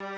Fala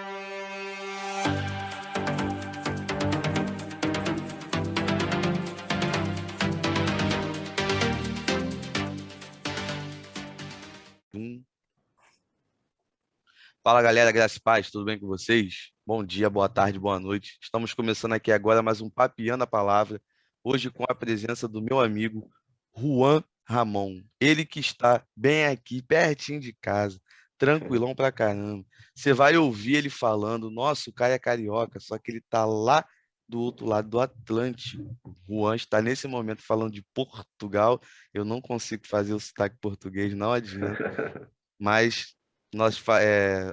galera, graça e paz, tudo bem com vocês? Bom dia, boa tarde, boa noite. Estamos começando aqui agora mais um Papiando a Palavra, hoje com a presença do meu amigo Juan Ramon. Ele que está bem aqui, pertinho de casa, tranquilão pra caramba. Você vai ouvir ele falando, nossa, o cara é carioca, só que ele está lá do outro lado do Atlântico. O Juan está nesse momento falando de Portugal, eu não consigo fazer o sotaque português, não adianta, mas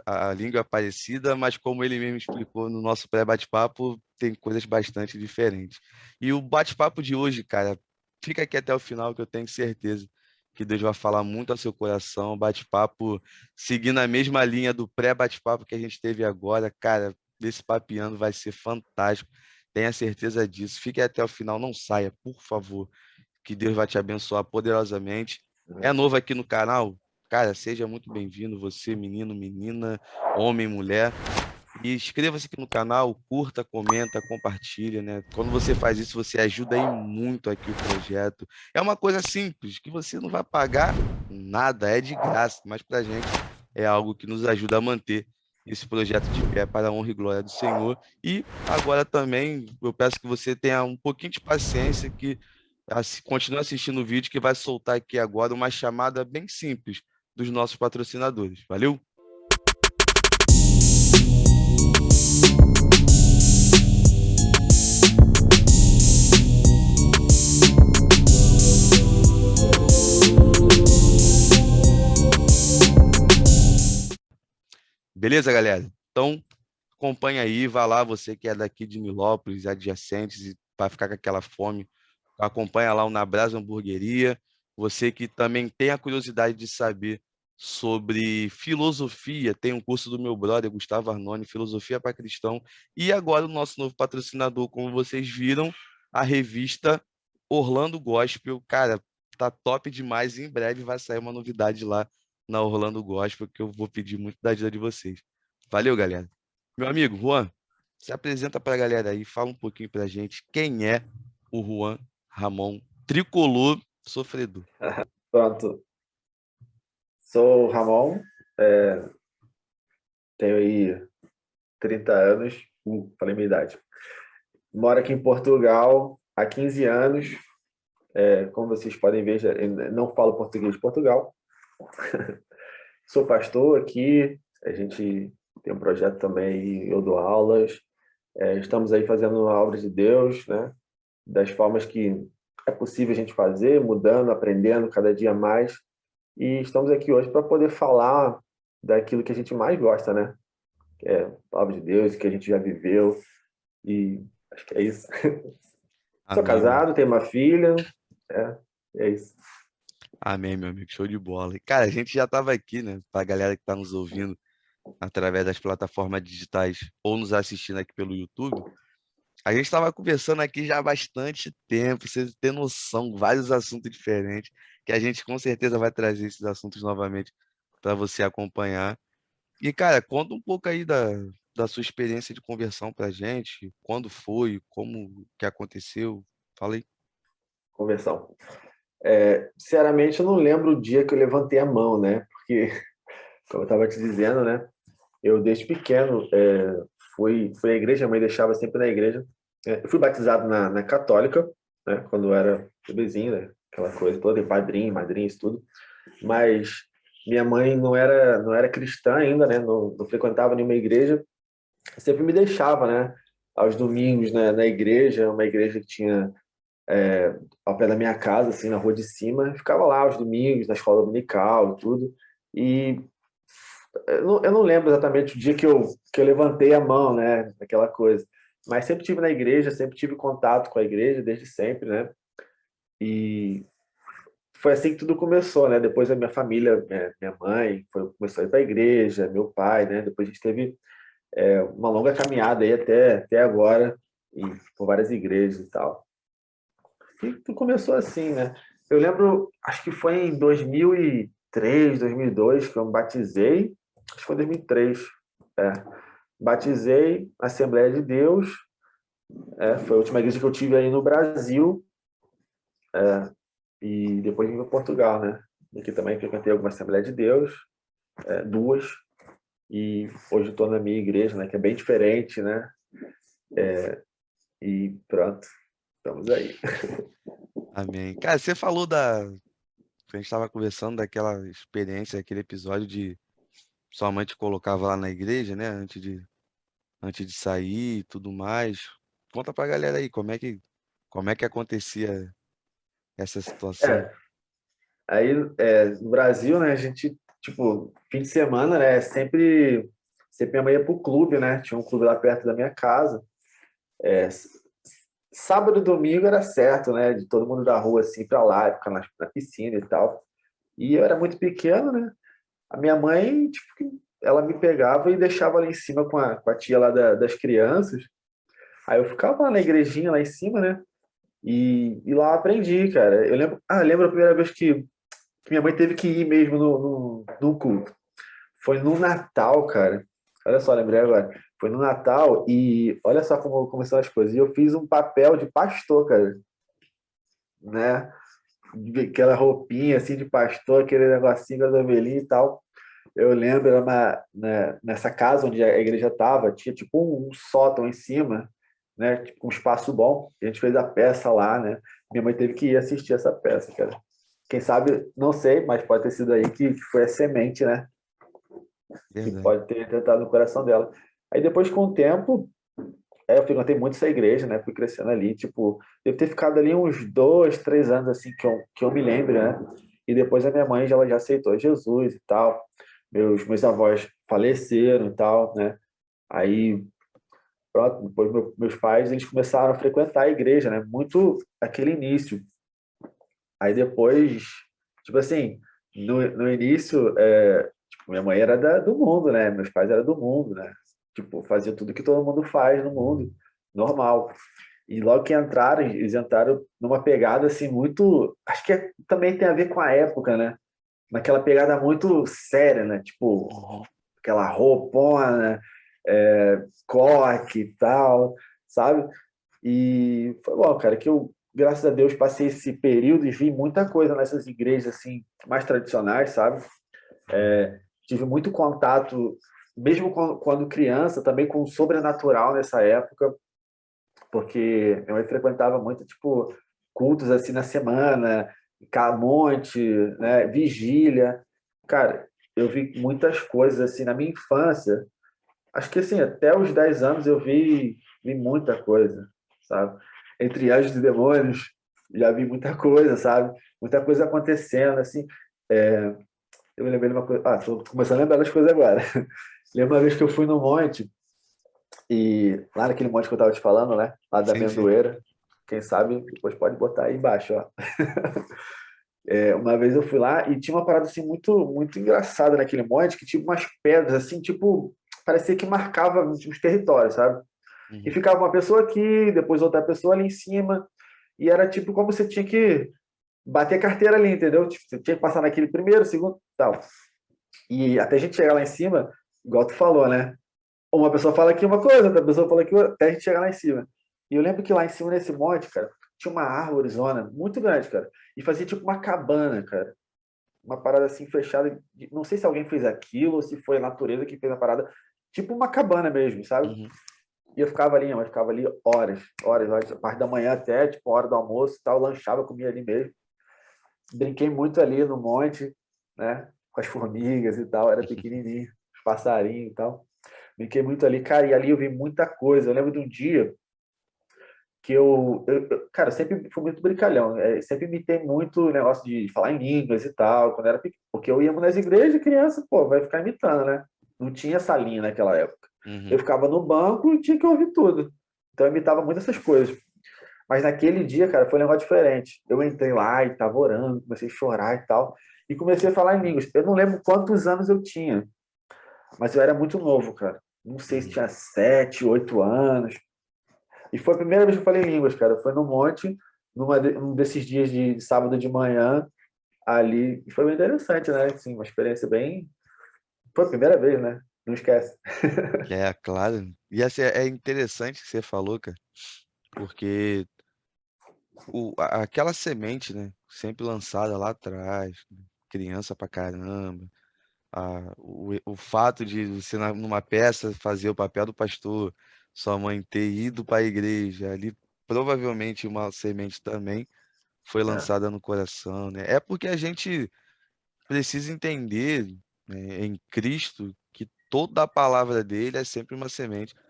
a língua é parecida, mas como ele mesmo explicou no nosso pré-bate-papo, tem coisas bastante diferentes. E o bate-papo de hoje, cara, fica aqui até o final que eu tenho certeza que Deus vai falar muito ao seu coração. Bate-papo seguindo a mesma linha do pré-bate-papo que a gente teve agora, cara, desse papiando vai ser fantástico. Tenha certeza disso. Fique até o final, não saia, por favor, que Deus vai te abençoar poderosamente. É novo aqui no canal? Cara, seja muito bem-vindo, você, menino, menina, homem, mulher. E inscreva-se aqui no canal, curta, comenta, compartilha, né? Quando você faz isso, você ajuda aí muito aqui o projeto. É uma coisa simples, que você não vai pagar nada, é de graça, mas pra gente é algo que nos ajuda a manter esse projeto de pé para a honra e glória do Senhor. E agora também eu peço que você tenha um pouquinho de paciência, que continue assistindo o vídeo que vai soltar aqui agora uma chamada bem simples dos nossos patrocinadores. Valeu? Beleza, galera? Então, acompanha aí, vá lá, você que é daqui de Nilópolis, adjacentes, e vai ficar com aquela fome, acompanha lá o Na Brasa Hamburgueria. Você que também tem a curiosidade de saber sobre filosofia, tem um curso do meu brother, Gustavo Arnone, Filosofia para Cristão. E agora o nosso novo patrocinador, como vocês viram, a revista Orlando Gospel. Cara, tá top demais e em breve vai sair uma novidade lá na Orlando Gospel que eu vou pedir muito da ajuda de vocês. Valeu, galera. Meu amigo Juan, se apresenta para a galera aí, fala um pouquinho para a gente quem é o Juan Ramon, tricolor sofredor. Pronto, sou o Ramon, é, tenho aí 30 anos, falei minha idade. Moro aqui em Portugal há 15 anos. Como vocês podem ver, eu não falo português de Portugal. Sou pastor aqui, a gente tem um projeto também, eu dou aulas. Estamos aí fazendo a obra de Deus, né? Das formas que é possível a gente fazer, mudando, aprendendo cada dia mais. E estamos aqui hoje para poder falar daquilo que a gente mais gosta, né? Que é a palavra de Deus, que a gente já viveu. E acho que é isso. Sou Amém, meu. casado, tenho uma filha. É isso. Amém, meu amigo, show de bola. E, cara, a gente já estava aqui, né, para a galera que está nos ouvindo através das plataformas digitais ou nos assistindo aqui pelo YouTube. A gente estava conversando aqui já há bastante tempo, você tem noção, vários assuntos diferentes, que a gente com certeza vai trazer esses assuntos novamente para você acompanhar. E, cara, conta um pouco aí da sua experiência de conversão para a gente, quando foi, como que aconteceu, fala aí. Conversão. Sinceramente, eu não lembro o dia que eu levantei a mão, né? Porque, como eu estava te dizendo, né? Eu, desde pequeno, fui à igreja, a mãe deixava sempre na igreja. Eu fui batizado na católica, né? Quando eu era bebezinho, né? Aquela coisa toda, tem padrinho, madrinha, isso tudo. Mas minha mãe não era cristã ainda, né? Não frequentava nenhuma igreja. Sempre me deixava, né? Aos domingos, né, na igreja, uma igreja que tinha ao pé da minha casa, assim, na rua de cima. Ficava lá aos domingos, na escola dominical e tudo. E eu não lembro exatamente o dia que eu levantei a mão, né? Aquela coisa. Mas sempre tive na igreja, sempre tive contato com a igreja, desde sempre, né? E foi assim que tudo começou, né? Depois a minha família, minha mãe, começou a ir para a igreja, meu pai, né? Depois a gente teve uma longa caminhada aí até agora, e por várias igrejas e tal. E tudo começou assim, né? Eu lembro, acho que foi em 2003, 2002 que eu me batizei. Acho que foi 2003. É. batizei na Assembleia de Deus, foi a última igreja que eu tive aí no Brasil, e depois vim para Portugal, né? Aqui também frequentei alguma Assembleia de Deus, duas, e hoje estou na minha igreja, né? Que é bem diferente, né? E pronto, estamos aí. Amém. Cara, você falou a gente estava conversando daquela experiência, aquele episódio de sua mãe te colocava lá na igreja, né? Antes de sair e tudo mais. Conta pra galera aí, como é que acontecia essa situação? É, aí no Brasil, né? A gente, tipo, fim de semana, né? Sempre minha mãe ia pro clube, né? Tinha um clube lá perto da minha casa. É, sábado e domingo era certo, né? De todo mundo da rua assim pra lá, ficar na piscina e tal. E eu era muito pequeno, né? A minha mãe, tipo, ela me pegava e deixava lá em cima com a tia lá das crianças. Aí eu ficava lá na igrejinha lá em cima, né? E lá eu aprendi, cara. Eu lembro a primeira vez que minha mãe teve que ir mesmo no culto. Foi no Natal, cara. Olha só, lembrei agora. Foi no Natal e olha só como começaram as coisas. E eu fiz um papel de pastor, cara, né? Aquela roupinha assim de pastor, aquele negocinho da ovelhinha e tal. Eu lembro, era nessa casa onde a igreja estava, tinha tipo um sótão em cima, né? Tipo um espaço bom. A gente fez a peça lá, né? Minha mãe teve que ir assistir essa peça, cara. Quem sabe, não sei, mas pode ter sido aí que foi a semente, né? Que Verdade. pode ter entrado no coração dela. Aí depois, com o tempo, eu frequentei muito essa igreja, né? Fui crescendo ali, tipo, devo ter ficado ali uns 2, 3 anos, assim, que eu me lembro, né? E depois a minha mãe já aceitou Jesus e tal. Meus avós faleceram e tal, né? Aí, pronto, depois meus pais, eles começaram a frequentar a igreja, né? Muito aquele início. Aí depois, tipo assim, no início, tipo, minha mãe era do mundo, né? Meus pais eram do mundo, né? Tipo, fazia tudo que todo mundo faz no mundo, normal. E logo que entraram, eles entraram numa pegada assim muito, acho que também tem a ver com a época, né? Naquela pegada muito séria, né? Tipo, Uhum. aquela roupona, coque e tal, sabe? E foi bom, cara, que eu, graças a Deus, passei esse período e vi muita coisa nessas igrejas assim mais tradicionais, sabe? Tive muito contato, mesmo quando criança, também com o sobrenatural nessa época, porque minha mãe frequentava muito, tipo, cultos assim na semana, monte, né, vigília. Cara, eu vi muitas coisas assim na minha infância. Acho que assim, até os 10 anos eu vi muita coisa, sabe? Entre anjos e demônios, já vi muita coisa, sabe? Muita coisa acontecendo, assim. É, eu me lembrei de uma coisa. Ah, tô começando a lembrar das coisas agora. Lembro uma vez que eu fui no monte, e lá naquele monte que eu tava te falando, né? Lá da Sim, sim. Amendoeira. Quem sabe depois pode botar aí embaixo, ó. Uma vez eu fui lá e tinha uma parada assim muito, muito engraçada naquele monte, que tinha umas pedras assim, tipo, parecia que marcava os territórios, sabe? E Uhum. ficava uma pessoa aqui, depois outra pessoa ali em cima, e era tipo como você tinha que bater carteira ali, entendeu? Tipo, você tinha que passar naquele primeiro, segundo, tal. E até a gente chegar lá em cima, igual tu falou, né? Uma pessoa fala aqui uma coisa, outra pessoa fala aqui outra, até a gente chegar lá em cima. E eu lembro que lá em cima nesse monte, cara, tinha uma árvore zona muito grande, cara, e fazia tipo uma cabana, cara, uma parada assim fechada. Não sei se alguém fez aquilo ou se foi a natureza que fez a parada, tipo uma cabana mesmo, sabe? Uhum. E eu ficava ali, mas ficava ali horas, horas, horas, a parte da manhã até, tipo, hora do almoço e tal, lanchava, comia ali mesmo. Brinquei muito ali no monte, né? Com as formigas e tal, era pequenininho, os passarinhos e tal. Brinquei muito ali, cara, e ali eu vi muita coisa. Eu lembro de um dia que cara, sempre fui muito brincalhão, sempre imitei muito o negócio de falar em línguas e tal, quando era pequeno, porque eu ia nas igrejas, criança, pô, vai ficar imitando, né? Não tinha essa linha naquela época. Eu Uhum. ficava no banco e tinha que ouvir tudo. Então eu imitava muito essas coisas. Mas naquele dia, cara, foi um negócio diferente. Eu entrei lá e tava orando, comecei a chorar e tal, e comecei a falar em línguas. Eu não lembro quantos anos eu tinha, mas eu era muito novo, cara. Não sei se Uhum. tinha 7, 8 anos. E foi a primeira vez que eu falei em línguas, cara. Foi no monte, num desses dias de sábado de manhã, ali. E foi bem interessante, né? Assim, uma experiência bem. Foi a primeira vez, né? não esquece. É, claro. E assim, é interessante que você falou, cara, porque aquela semente, né, sempre lançada lá atrás, criança pra caramba, o fato de você, numa peça, fazer o papel do pastor, sua mãe ter ido para a igreja, ali provavelmente uma semente também foi É, lançada no coração, né? É porque a gente precisa entender, né, em Cristo, que toda a palavra dele é sempre uma semente nos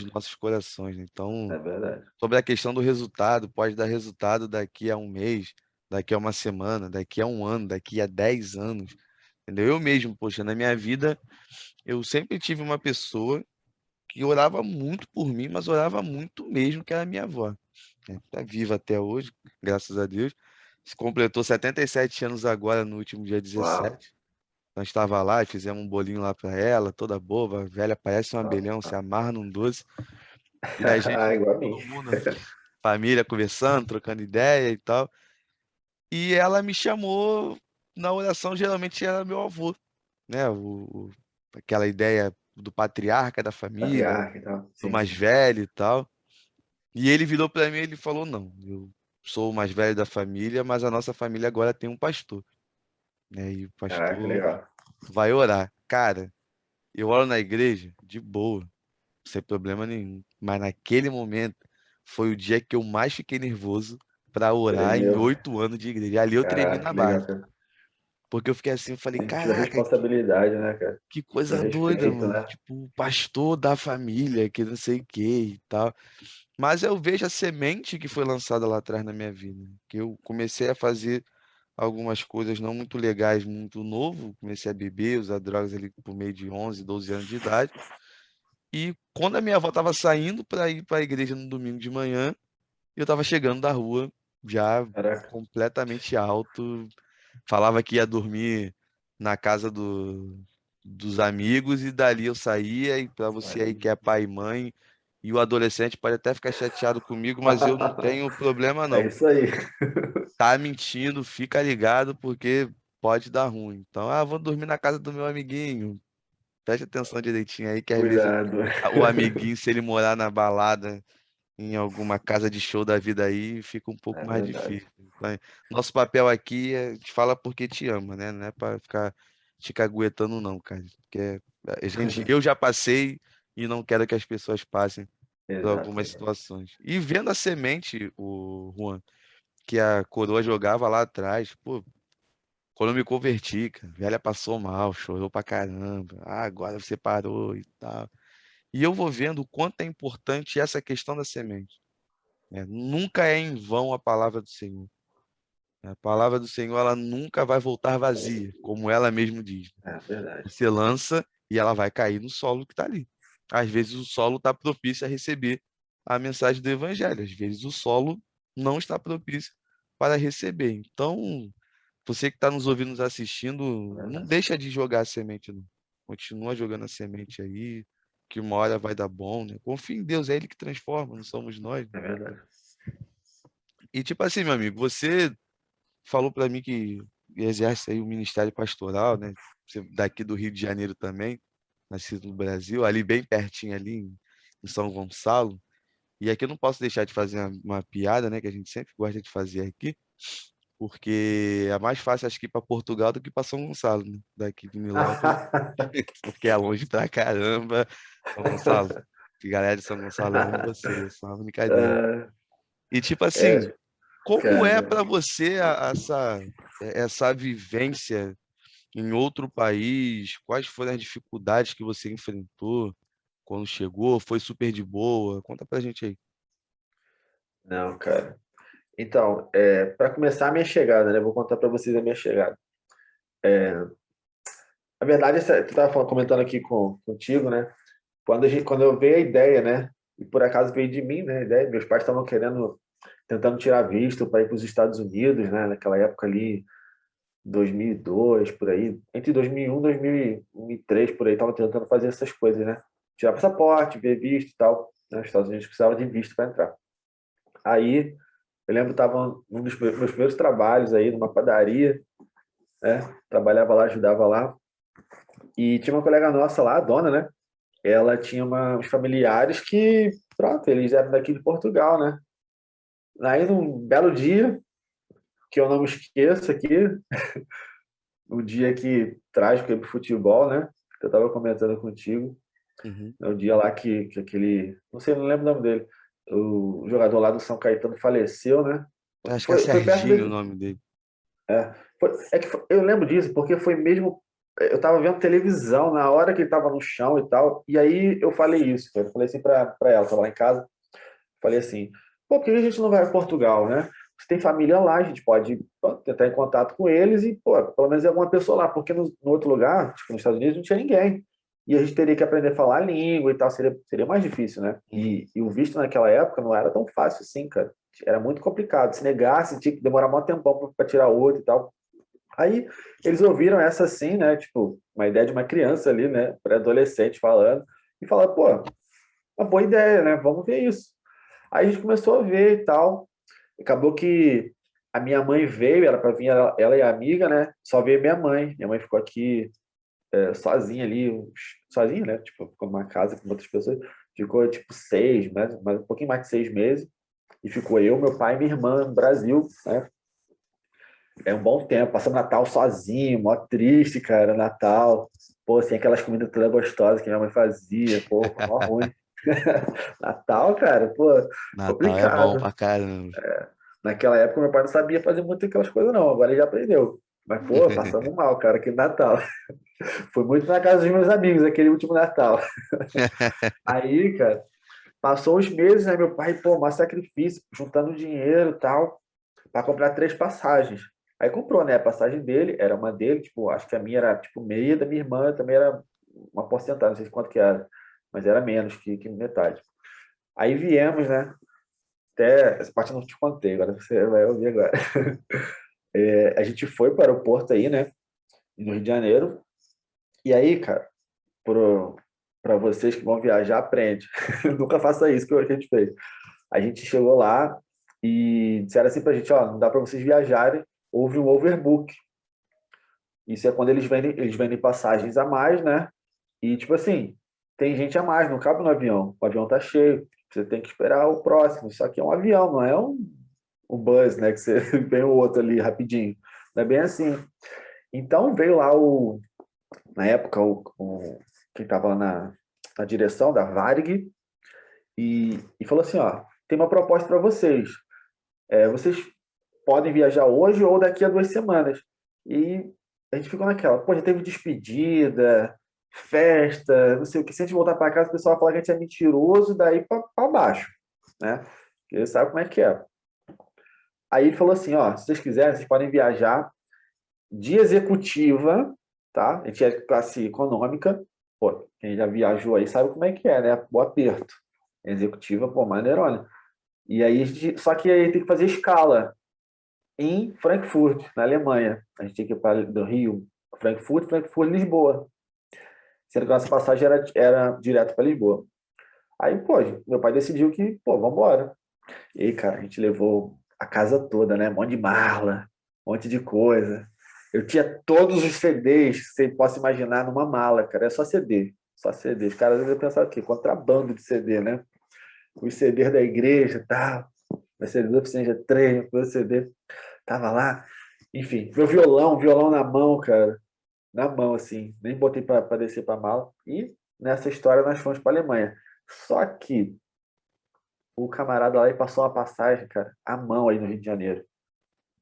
sempre. nossos corações, né? Então, É verdade. sobre a questão do resultado, pode dar resultado daqui a um mês, daqui a uma semana, daqui a um ano, daqui a 10 anos, entendeu? Eu mesmo, poxa, na minha vida, eu sempre tive uma pessoa que orava muito por mim, mas orava muito mesmo, que era a minha avó, né? Tá viva até hoje, graças a Deus. Se completou 77 anos agora, no último dia Uau. 17. Nós estava lá e fizemos um bolinho lá para ela, toda boba, a velha parece um abelhão, se amarra num doce. E a Ah, gente, igual a mim. todo mundo, família, conversando, trocando ideia e tal. E ela me chamou na oração, geralmente era meu avô, né? Aquela ideia do patriarca da família, Patriarca e tal. do Sim, mais sim. velho e tal. E ele virou para mim e ele falou: Não, eu sou o mais velho da família, mas a nossa família agora tem um pastor, né? E o Caraca, pastor legal. vai orar. Cara, eu oro na igreja de boa, sem problema nenhum. Mas naquele momento foi o dia que eu mais fiquei nervoso para orar em Tremeu. 8 anos de igreja. Ali eu tremi Caraca, na que legal, base. cara. Porque eu fiquei assim, eu falei, Sentiu a caraca, responsabilidade, né, cara? que Do coisa doida, respeito, mano. né? Tipo, o pastor da família, que não sei o que e tal. Mas eu vejo a semente que foi lançada lá atrás na minha vida. Que eu comecei a fazer algumas coisas não muito legais, muito novo. Comecei a beber, usar drogas ali por meio de 11, 12 anos de idade. E quando a minha avó estava saindo para ir para a igreja no domingo de manhã, eu estava chegando da rua já Caraca. completamente alto. Falava que ia dormir na casa dos amigos e dali eu saía. E para você aí que é pai e mãe e o adolescente pode até ficar chateado comigo, mas eu não tenho problema É não. isso aí. Tá mentindo, fica ligado porque pode dar ruim. Então, vou dormir na casa do meu amiguinho. Preste atenção direitinho aí que às vezes Cuidado. o amiguinho, se ele morar na balada, em alguma casa de show da vida aí, fica um pouco É mais verdade. difícil. Então, nosso papel aqui é te fala porque te ama, né? Não é para ficar te caguetando, não, cara. Porque eu já passei e não quero que as pessoas passem por Exato, algumas exato. situações. E vendo a semente, o Juan, que a coroa jogava lá atrás, pô, quando eu me converti, cara, a velha passou mal, chorou pra caramba. Agora você parou e tal. E eu vou vendo o quanto é importante essa questão da semente, né? Nunca é em vão a palavra do Senhor. A palavra do Senhor, ela nunca vai voltar vazia, como ela mesmo diz. É verdade. Você lança e ela vai cair no solo que está ali. Às vezes o solo está propício a receber a mensagem do evangelho. Às vezes o solo não está propício para receber. Então, você que está nos ouvindo, nos assistindo, É não verdade. deixa de jogar a semente, não. Continua jogando a semente aí, que uma hora vai dar bom, né? Confia em Deus, é Ele que transforma, não somos nós, né? É verdade. E tipo assim, meu amigo, você falou para mim que exerce aí o ministério pastoral, né? Você daqui do Rio de Janeiro também, nascido no Brasil, ali bem pertinho ali em São Gonçalo. E aqui eu não posso deixar de fazer uma piada, né, que a gente sempre gosta de fazer aqui, porque é mais fácil acho que ir para Portugal do que para São Gonçalo, né? Daqui de Milão, porque é longe pra caramba. São Gonçalo, que galera de São Gonçalo, eu amo vocês, só uma brincadeira. E tipo assim, É, como é cara. para você essa vivência em outro país? Quais foram as dificuldades que você enfrentou quando chegou? Foi super de boa? Conta pra gente aí. Não, cara. Então, para começar a minha chegada, né? Vou contar para vocês a minha chegada. Na verdade, tu estava comentando aqui contigo, né? Quando eu veio a ideia, né? E por acaso veio de mim, né? A ideia, meus pais estavam tentando tirar visto para ir para os Estados Unidos, né? Naquela época ali, 2002, por aí. Entre 2001 e 2003, por aí, estavam tentando fazer essas coisas, né? Tirar passaporte, ver visto e tal. Né? Os Estados Unidos precisavam de visto para entrar. Aí, eu lembro que estava um dos meus primeiros trabalhos aí, numa padaria, né? Trabalhava lá, ajudava lá. E tinha uma colega nossa lá, a dona, né? Ela tinha uns familiares que, pronto, eles eram daqui de Portugal, né? Aí, num belo dia, que eu não me esqueço aqui, o dia que trágico aí pro futebol, né? Que eu tava comentando contigo. Uhum. É o dia lá que aquele. Não sei, não lembro o nome dele. O jogador lá do São Caetano faleceu, né? Acho que é Foi perto Serginho o dele. nome dele. Eu lembro disso, porque foi mesmo. Eu tava vendo televisão na hora que ele tava no chão e tal. E aí eu falei isso, cara. Eu falei assim pra ela, tava lá em casa. Falei assim, pô, por que a gente não vai a Portugal, né? Você tem família lá, a gente pode pô, tentar em contato com eles e, pô, pelo menos é alguma pessoa lá, porque no outro lugar, tipo nos Estados Unidos, não tinha ninguém. E a gente teria que aprender a falar a língua e tal, seria mais difícil, né? Uhum. E o visto naquela época não era tão fácil assim, cara. Era muito complicado. Se negasse, tinha que demorar muito tempão para tirar outro e tal. Aí eles ouviram essa assim, né? Tipo, uma ideia de uma criança ali, né? Pré-adolescente falando, e falaram, pô, uma boa ideia, né? Vamos ver isso. Aí a gente começou a ver e tal. Acabou que a minha mãe veio, era para vir ela e a amiga, né? Só veio minha mãe. Minha mãe ficou aqui sozinha ali, sozinha, né? Tipo, ficou numa casa com outras pessoas. Ficou tipo 6, mas um pouquinho mais de 6 meses. E ficou eu, meu pai e minha irmã no Brasil, né? É um bom tempo, passando Natal sozinho, mó triste, cara, Natal. Pô, assim, aquelas comidas todas gostosas que minha mãe fazia, pô, mó ruim. Natal, cara, pô, Natal é bom complicado. pra caramba. Naquela época, meu pai não sabia fazer muito aquelas coisas, não. Agora ele já aprendeu. Mas, pô, passamos mal, cara, aquele Natal. Fui muito na casa dos meus amigos, aquele último Natal. Aí, cara, passou uns meses, né? Meu pai, pô, mais sacrifício, juntando dinheiro e tal, para comprar 3 passagens. Aí comprou, né? A passagem dele, era uma dele, tipo, acho que a minha era, tipo, meia da minha irmã, também era uma porcentagem, não sei quanto que era, mas era menos que metade. Aí viemos, né? Até, essa parte eu não te contei, agora você vai ouvir agora. A gente foi para o aeroporto aí, né? No Rio de Janeiro. E aí, cara, para vocês que vão viajar, aprende. Nunca faça isso que a gente fez. A gente chegou lá e disseram assim pra gente, ó, não dá para vocês viajarem, houve um overbook. Isso é quando eles vendem passagens a mais, né? E tipo assim, tem gente a mais, não cabe no avião. O avião tá cheio. Você tem que esperar o próximo. Isso aqui é um avião, não é um bus, né? Que você vem o outro ali rapidinho. Não é bem assim. Então veio lá na época, quem estava lá na direção da Varig e falou assim, ó, tem uma proposta para vocês. Vocês podem viajar hoje ou daqui a 2 semanas. E a gente ficou naquela, pô, já teve despedida, festa, não sei o que. Se a gente voltar para casa, o pessoal vai falar que a gente é mentiroso, daí para baixo, né? Porque sabe como é que é. Aí ele falou assim, ó, se vocês quiserem, vocês podem viajar de executiva, tá? A gente é classe econômica. Pô, quem já viajou aí sabe como é que é, né? O aperto. Executiva, pô, maneirona. E aí, só que aí tem que fazer escala em Frankfurt, na Alemanha. A gente tinha que ir para do Rio, Frankfurt, Frankfurt, Lisboa. Sendo que a nossa passagem era direto para Lisboa. Aí, pô, meu pai decidiu que, pô, vamos embora. E aí, cara, a gente levou a casa toda, né? Um monte de mala, um monte de coisa. Eu tinha todos os CDs que você possa imaginar numa mala, cara. É só CD. Só CD. Os caras às vezes pensavam o quê? Contrabando de CD, né? Os CDs da igreja, tal. Os CDs da oficina de treino, o CD. Tava lá. Enfim, meu violão na mão, cara. Na mão, assim. Nem botei para descer para mala. E nessa história nós fomos para Alemanha. Só que o camarada lá passou uma passagem, cara, à mão aí no Rio de Janeiro.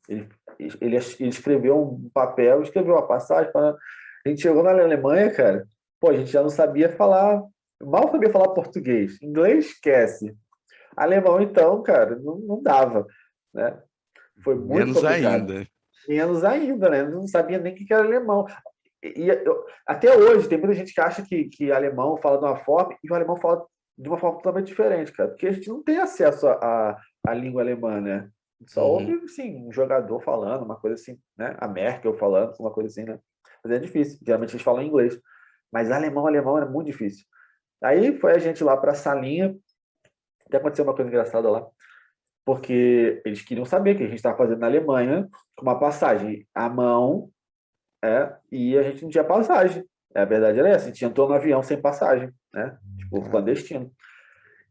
Ele, ele escreveu um papel, escreveu uma passagem. A gente chegou na Alemanha, cara, pô, a gente já não sabia falar, mal sabia falar português. Inglês, esquece. Alemão, então, cara, não dava, né? Foi muito Menos complicado. ainda. Menos ainda, né? Não sabia nem o que era alemão. Até hoje, tem muita gente que acha que alemão fala de uma forma e o alemão fala de uma forma totalmente diferente, cara, porque a gente não tem acesso à língua alemã, né? Só ouve, Uhum. assim, um jogador falando, uma coisa assim, né? A Merkel falando, uma coisa assim, né? Mas é difícil. Geralmente eles falam inglês. Mas alemão era muito difícil. Aí foi a gente lá para a salinha. Até aconteceu uma coisa engraçada lá, porque eles queriam saber o que a gente estava fazendo na Alemanha, com uma passagem à mão, e a gente não tinha passagem. A verdade era essa, a gente entrou no avião sem passagem, né? Tipo, Caramba. clandestino.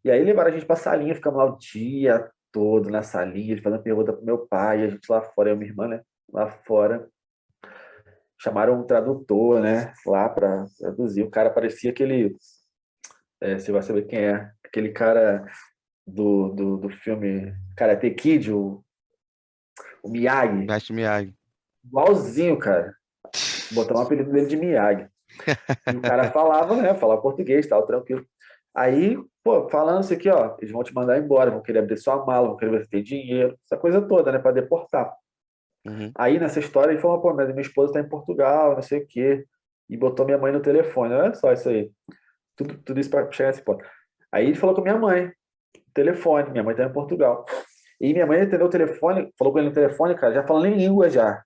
E aí levaram a gente pra salinha, ficamos lá o dia todo na salinha, eles fazendo pergunta pro meu pai, a gente lá fora, eu e minha irmã, né? Lá fora. Chamaram um tradutor, né? Lá pra traduzir. O cara parecia aquele. Você vai saber quem é. Aquele cara do filme Karate Kid, o Miyagi. Mestre Miyagi. Igualzinho, cara. Botaram um apelido dele de Miyagi. E o cara falava, né? Falava português, tal, tranquilo. Aí, pô, falando isso aqui, ó, eles vão te mandar embora, vão querer abrir sua mala, vão querer ver se tem dinheiro, essa coisa toda, né, para deportar. Uhum. Aí, nessa história, ele falou, pô, mas minha esposa tá em Portugal, não sei o quê, e botou minha mãe no telefone, olha só isso aí, tudo isso para chegar nesse ponto. Aí ele falou com minha mãe, telefone, minha mãe tá em Portugal. E minha mãe atendeu o telefone, falou com ele no telefone, cara, já falando em língua já.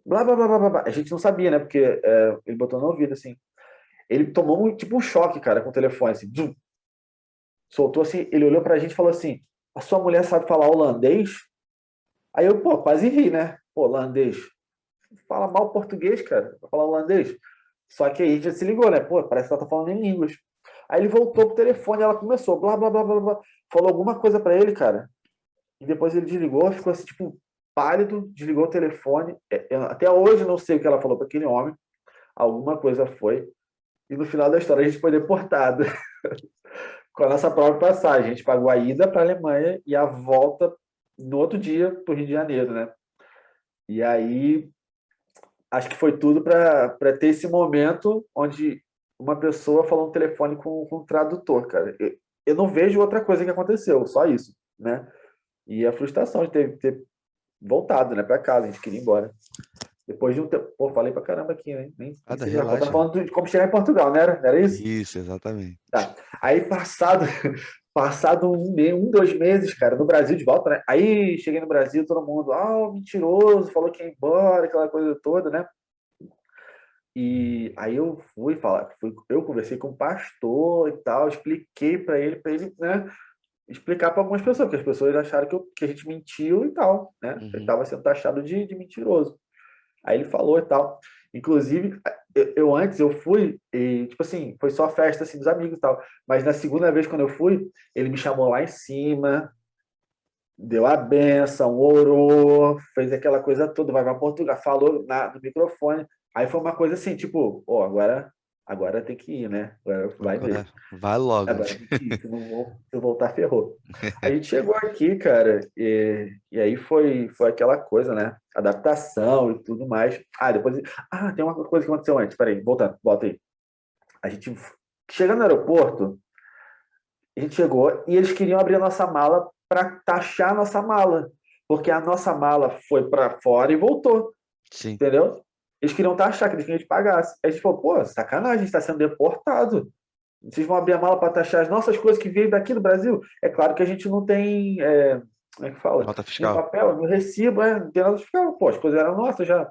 Blá, blá, blá, blá, blá. A gente não sabia, né, porque ele botou no ouvido, assim. Ele tomou tipo um choque, cara, com o telefone, assim, zum, soltou assim, ele olhou pra gente e falou assim: a sua mulher sabe falar holandês? Aí eu, pô, quase ri, né? Pô, holandês. Fala mal português, cara. Vai falar holandês. Só que aí a gente já se ligou, né? Pô, parece que ela tá falando em línguas. Aí ele voltou pro telefone, ela começou, blá, blá, blá, blá, blá. Falou alguma coisa pra ele, cara. E depois ele desligou, ficou assim, tipo, pálido, desligou o telefone. Até hoje eu não sei o que ela falou pra aquele homem. Alguma coisa foi. E no final da história a gente foi deportado com a nossa própria passagem. A gente pagou a ida para a Alemanha e a volta no outro dia para o Rio de Janeiro, né? E aí, acho que foi tudo para ter esse momento onde uma pessoa falou no telefone com um tradutor, cara. Eu não vejo outra coisa que aconteceu, só isso, né? E a frustração de ter voltado, né, para casa, a gente queria ir embora. Depois de um tempo. Pô, falei pra caramba aqui, né? Nem Nada, sei o que vai falar. Tá relaxa. falando de como chegar em Portugal, né? Era isso? Isso, exatamente. Tá. Aí, passado 2 meses, cara, no Brasil de volta, né? Aí cheguei no Brasil, todo mundo, mentiroso, falou que ia embora, aquela coisa toda, né? E aí eu fui falar, eu conversei com o pastor e tal, expliquei para ele, né? Explicar para algumas pessoas, porque as pessoas acharam que a gente mentiu e tal, né? Eu Uhum. estava sendo taxado de mentiroso. Aí ele falou e tal. Inclusive, eu antes eu fui e, tipo assim, foi só festa assim, dos amigos e tal. Mas na segunda vez, quando eu fui, ele me chamou lá em cima, deu a benção, orou, fez aquela coisa toda, vai para Portugal, falou no microfone. Aí foi uma coisa assim, tipo, agora tem que ir, né? Agora vai Agora, mesmo. vai logo. Agora tem que ir, se eu voltar, ferrou. A gente chegou aqui, cara, e aí foi aquela coisa, né? Adaptação e tudo mais. Depois. Tem uma coisa que aconteceu antes. Peraí, volta aí. A gente, chegando no aeroporto, a gente chegou e eles queriam abrir a nossa mala para taxar a nossa mala. Porque a nossa mala foi para fora e voltou, Sim. entendeu? Eles queriam taxar, que eles queriam que a gente pagasse. Aí a gente falou, pô, sacanagem, a gente está sendo deportado. Vocês vão abrir a mala para taxar as nossas coisas que veio daqui do Brasil? É claro que a gente não tem, como é que fala? Nota Nem fiscal. papel, no recibo, não tem nada fiscal. Pô, as coisas eram nossas já.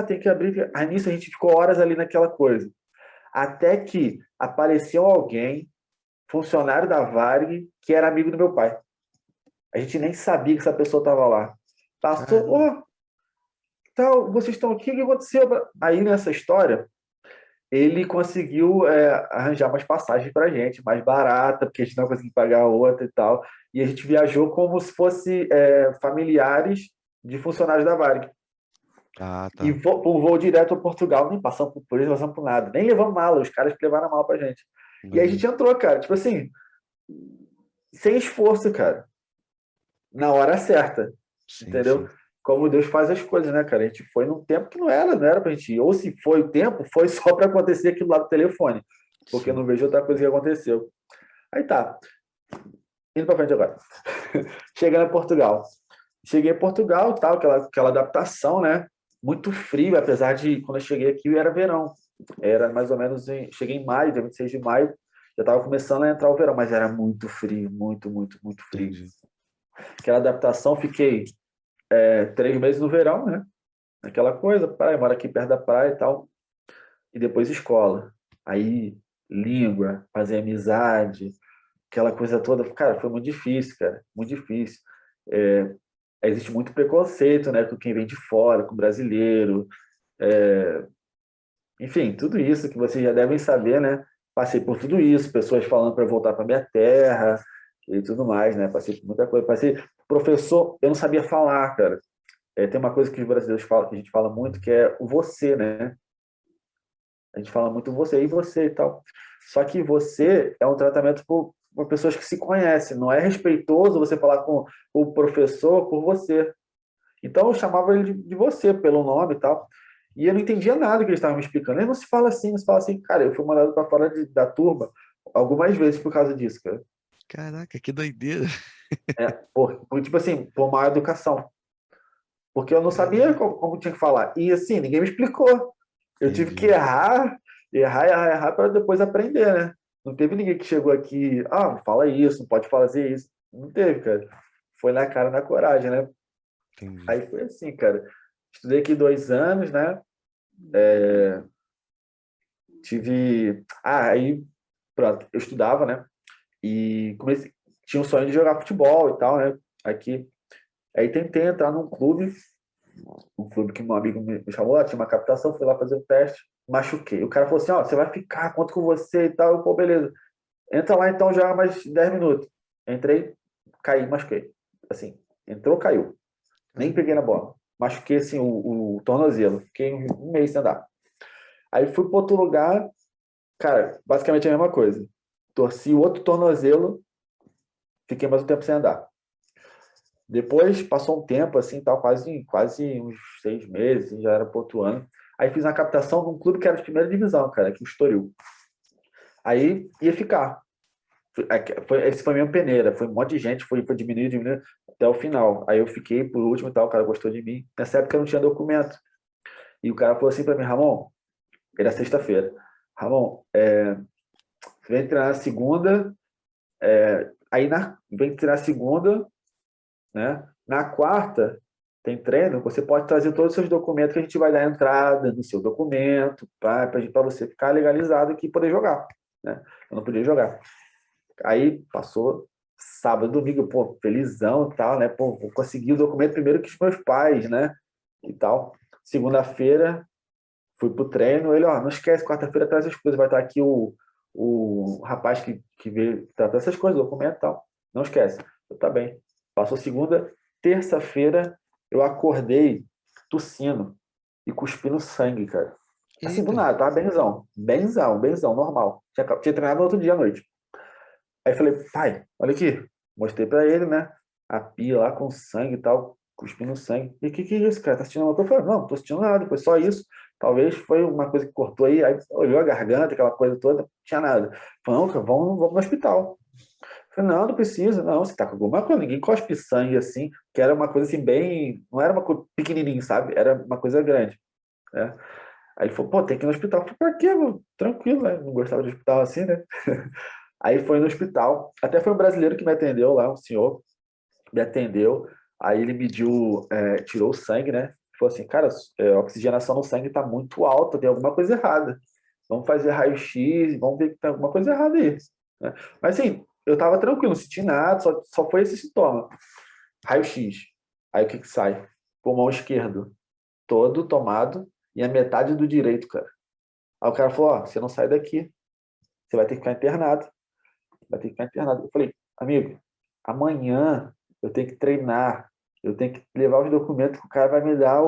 Tem que abrir. Aí nisso a gente ficou horas ali naquela coisa. Até que apareceu alguém, funcionário da Varig, que era amigo do meu pai. A gente nem sabia que essa pessoa estava lá. Passou, Caramba. tal, vocês estão aqui, o que aconteceu? Aí nessa história, ele conseguiu arranjar umas passagens para a gente, mais barata, porque a gente não conseguia pagar outra e tal. E a gente viajou como se fosse familiares de funcionários da Varig. Ah, E tá. por voo direto a Portugal, nem passamos por isso, passamos por nada. Nem levamos mala, os caras que levaram a mala para a gente. E aí a gente Imagina. entrou, cara, tipo assim, sem esforço, cara, na hora certa, Sim, entendeu? sim. Como Deus faz as coisas, né, cara? A gente foi num tempo que não era pra gente ir. Ou se foi o tempo, foi só para acontecer aquilo lá do telefone. Porque eu Sim. não vejo outra coisa que aconteceu. Aí tá, indo para frente agora. Chegando em Portugal. Cheguei em Portugal, tal, aquela adaptação, né? Muito frio, apesar de quando eu cheguei aqui era verão. Era mais ou menos, cheguei em maio, dia 26 de maio, já estava começando a entrar o verão, mas era muito frio, muito, muito, muito frio. Entendi. Aquela adaptação, fiquei 3 meses no verão, né? Aquela coisa, praia, moro aqui perto da praia e tal. E depois escola. Aí, língua, fazer amizade, aquela coisa toda. Cara, foi muito difícil, cara, muito difícil. É, existe muito preconceito, né, com quem vem de fora, com o brasileiro. Enfim, tudo isso que vocês já devem saber, né? Passei por tudo isso, pessoas falando para voltar para minha terra e tudo mais, né? Passei por muita coisa. Passei, professor, eu não sabia falar, cara. Tem uma coisa que os brasileiros falam, que a gente fala muito, que é o você, né? A gente fala muito você e você e tal. Só que você é um tratamento por pessoas que se conhecem. Não é respeitoso você falar com o professor por você. Então eu chamava ele de você, pelo nome e tal. E eu não entendia nada que eles estavam me explicando. Ele não se fala assim, não se fala assim. Cara, eu fui mandado para fora da turma algumas vezes por causa disso, cara. Caraca, que doideira. Tipo assim, por má educação. Porque eu não sabia Caraca, como tinha que falar. E assim, ninguém me explicou. Eu tive que entendi. errar para depois aprender, né? Não teve ninguém que chegou aqui, fala isso, não pode fazer isso. Não teve, cara. Foi na cara, na coragem, né? Entendi. Aí foi assim, cara. Estudei aqui 2 anos, né? Tive. Aí, pronto, eu estudava, né? E comecei. Tinha um sonho de jogar futebol e tal, né? Aqui. Aí tentei entrar num clube, um clube que meu amigo me chamou, tinha uma captação, fui lá fazer o teste, machuquei. O cara falou assim: ó, você vai ficar, conto com você e tal. Eu, pô, beleza. Entra lá então, joga mais 10 minutos. Entrei, caí, machuquei. Assim, entrou, caiu. Nem peguei na Caramba. bola. Machuquei assim o tornozelo. Fiquei um mês sem andar. Aí fui para outro lugar, cara, basicamente a mesma coisa. Torci o outro tornozelo, fiquei mais um tempo sem andar. Depois passou um tempo, assim, tal, quase uns 6 meses, já era pro outro ano. Aí fiz uma captação num clube que era de primeira divisão, cara, aqui em Estoril. Aí ia ficar. Esse foi minha peneira, foi um monte de gente, foi diminuindo até o final. Aí eu fiquei por último e tal, o cara gostou de mim. Nessa época eu não tinha documento. E o cara falou assim pra mim: Ramon, era sexta-feira. Ramon, vem treinar na segunda, vem treinar segunda, né? Na quarta tem treino, você pode trazer todos os seus documentos que a gente vai dar entrada no seu documento para você ficar legalizado aqui e poder jogar, né? Eu não podia jogar. Aí passou sábado, domingo, pô, felizão e tal, né? Pô, vou conseguir o documento primeiro que os meus pais, né? E tal. Segunda-feira, fui pro treino, ele, ó, não esquece, quarta-feira traz as coisas, vai estar aqui o rapaz que veio tratar essas coisas, documento e tal. Não esquece. Eu, tá bem. Passou segunda, terça-feira, eu acordei tossindo e cuspindo sangue, cara. Assim, do Eita. nada, tava benzão. Benzão, benzão, normal. Tinha treinado no outro dia à noite. Aí falei, pai, olha aqui. Mostrei pra ele, né? A pia lá com sangue e tal, cuspindo sangue. E o que é isso, cara? Tá sentindo alguma coisa? Eu falei, não, tô sentindo nada, foi só isso. Talvez foi uma coisa que cortou aí olhou a garganta, aquela coisa toda, não tinha nada. Falei, não, cara, vamos no hospital. Eu falei, não precisa, não, você tá com alguma coisa, ninguém cospe sangue assim, que era uma coisa assim bem, não era uma coisa pequenininha, sabe? Era uma coisa grande, né? Aí ele falou, pô, tem que ir no hospital. Eu falei, pra quê, mano? Tranquilo, né? Não gostava de hospital assim, né? Aí foi no hospital. Até foi um brasileiro que me atendeu lá, um senhor me atendeu. Aí ele mediu, tirou o sangue, né? Falou assim, cara, a oxigenação no sangue está muito alta, tem alguma coisa errada. Vamos fazer raio-x, vamos ver que tem alguma coisa errada aí, né? Mas assim, eu estava tranquilo, não senti nada, só foi esse sintoma. Raio-x. Aí o que que sai? Pulmão esquerdo, todo tomado, e a metade do direito, cara. Aí o cara falou, ó, você não sai daqui, você vai ter que ficar internado. Vai ter que ficar internado. Eu falei, amigo, amanhã eu tenho que treinar, eu tenho que levar os documentos que o cara vai me dar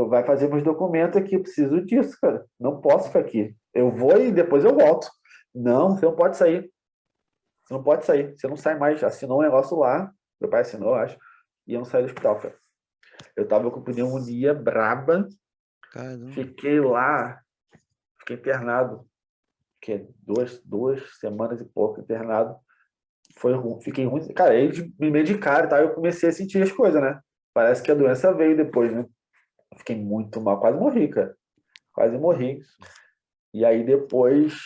vai fazer meus documentos aqui, eu preciso disso, cara. Não posso ficar aqui. Eu vou e depois eu volto. Não, você não pode sair. Você não pode sair. Você não sai mais. Assinou um negócio lá, meu pai assinou, eu acho, e eu não saí do hospital, cara. Eu tava com pneumonia braba, Caramba. fiquei lá, fiquei internado, que é duas semanas e pouco internado. Foi ruim, fiquei ruim. Cara, eles me medicaram, tá? Eu comecei a sentir as coisas, né? Parece que a doença veio depois, né? Eu fiquei muito mal, quase morri, cara. Quase morri. Isso. E aí depois.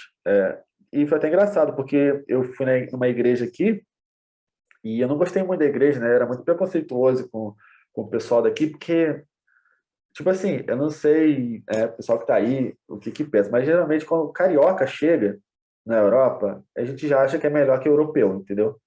E foi até engraçado, porque eu fui numa igreja aqui e eu não gostei muito da igreja, né? Eu era muito preconceituoso com o pessoal daqui, porque, tipo assim, eu não sei, o pessoal que tá aí, o que pensa, mas geralmente quando o carioca chega na Europa, a gente já acha que é melhor que o europeu, entendeu?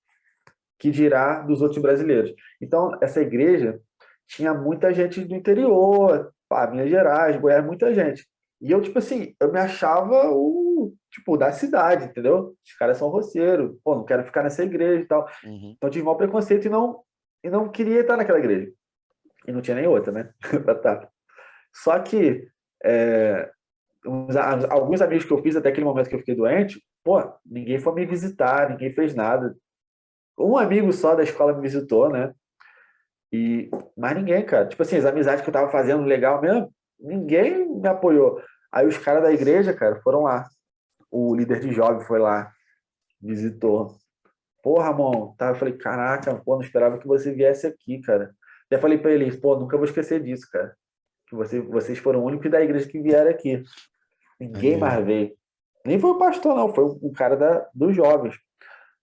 Que dirá dos outros brasileiros. Então, essa igreja tinha muita gente do interior, pá, Minas Gerais, Goiás, muita gente. E eu, tipo assim, eu me achava o, tipo, da cidade, entendeu? Os caras são roceiros, pô, não quero ficar nessa igreja e tal. Uhum. Então eu tive mau preconceito e não queria estar naquela igreja. E não tinha nem outra, né? Pra estar. Só que é, alguns amigos que eu fiz até aquele momento que eu fiquei doente, pô, ninguém foi me visitar, ninguém fez nada. Um amigo só da escola me visitou, né? E mais ninguém, cara. Tipo assim, as amizades que eu tava fazendo legal mesmo, ninguém me apoiou. Aí os caras da igreja, cara, foram lá. O líder de jovem foi lá, visitou. Pô, Ramon, tá? Eu falei, caraca, pô, não esperava que você viesse aqui, cara. Até falei pra ele, pô, nunca vou esquecer disso, cara. Que vocês foram o único da igreja que vieram aqui. Ninguém Maneiro. mais veio. Nem foi o pastor, não, foi o cara dos jovens.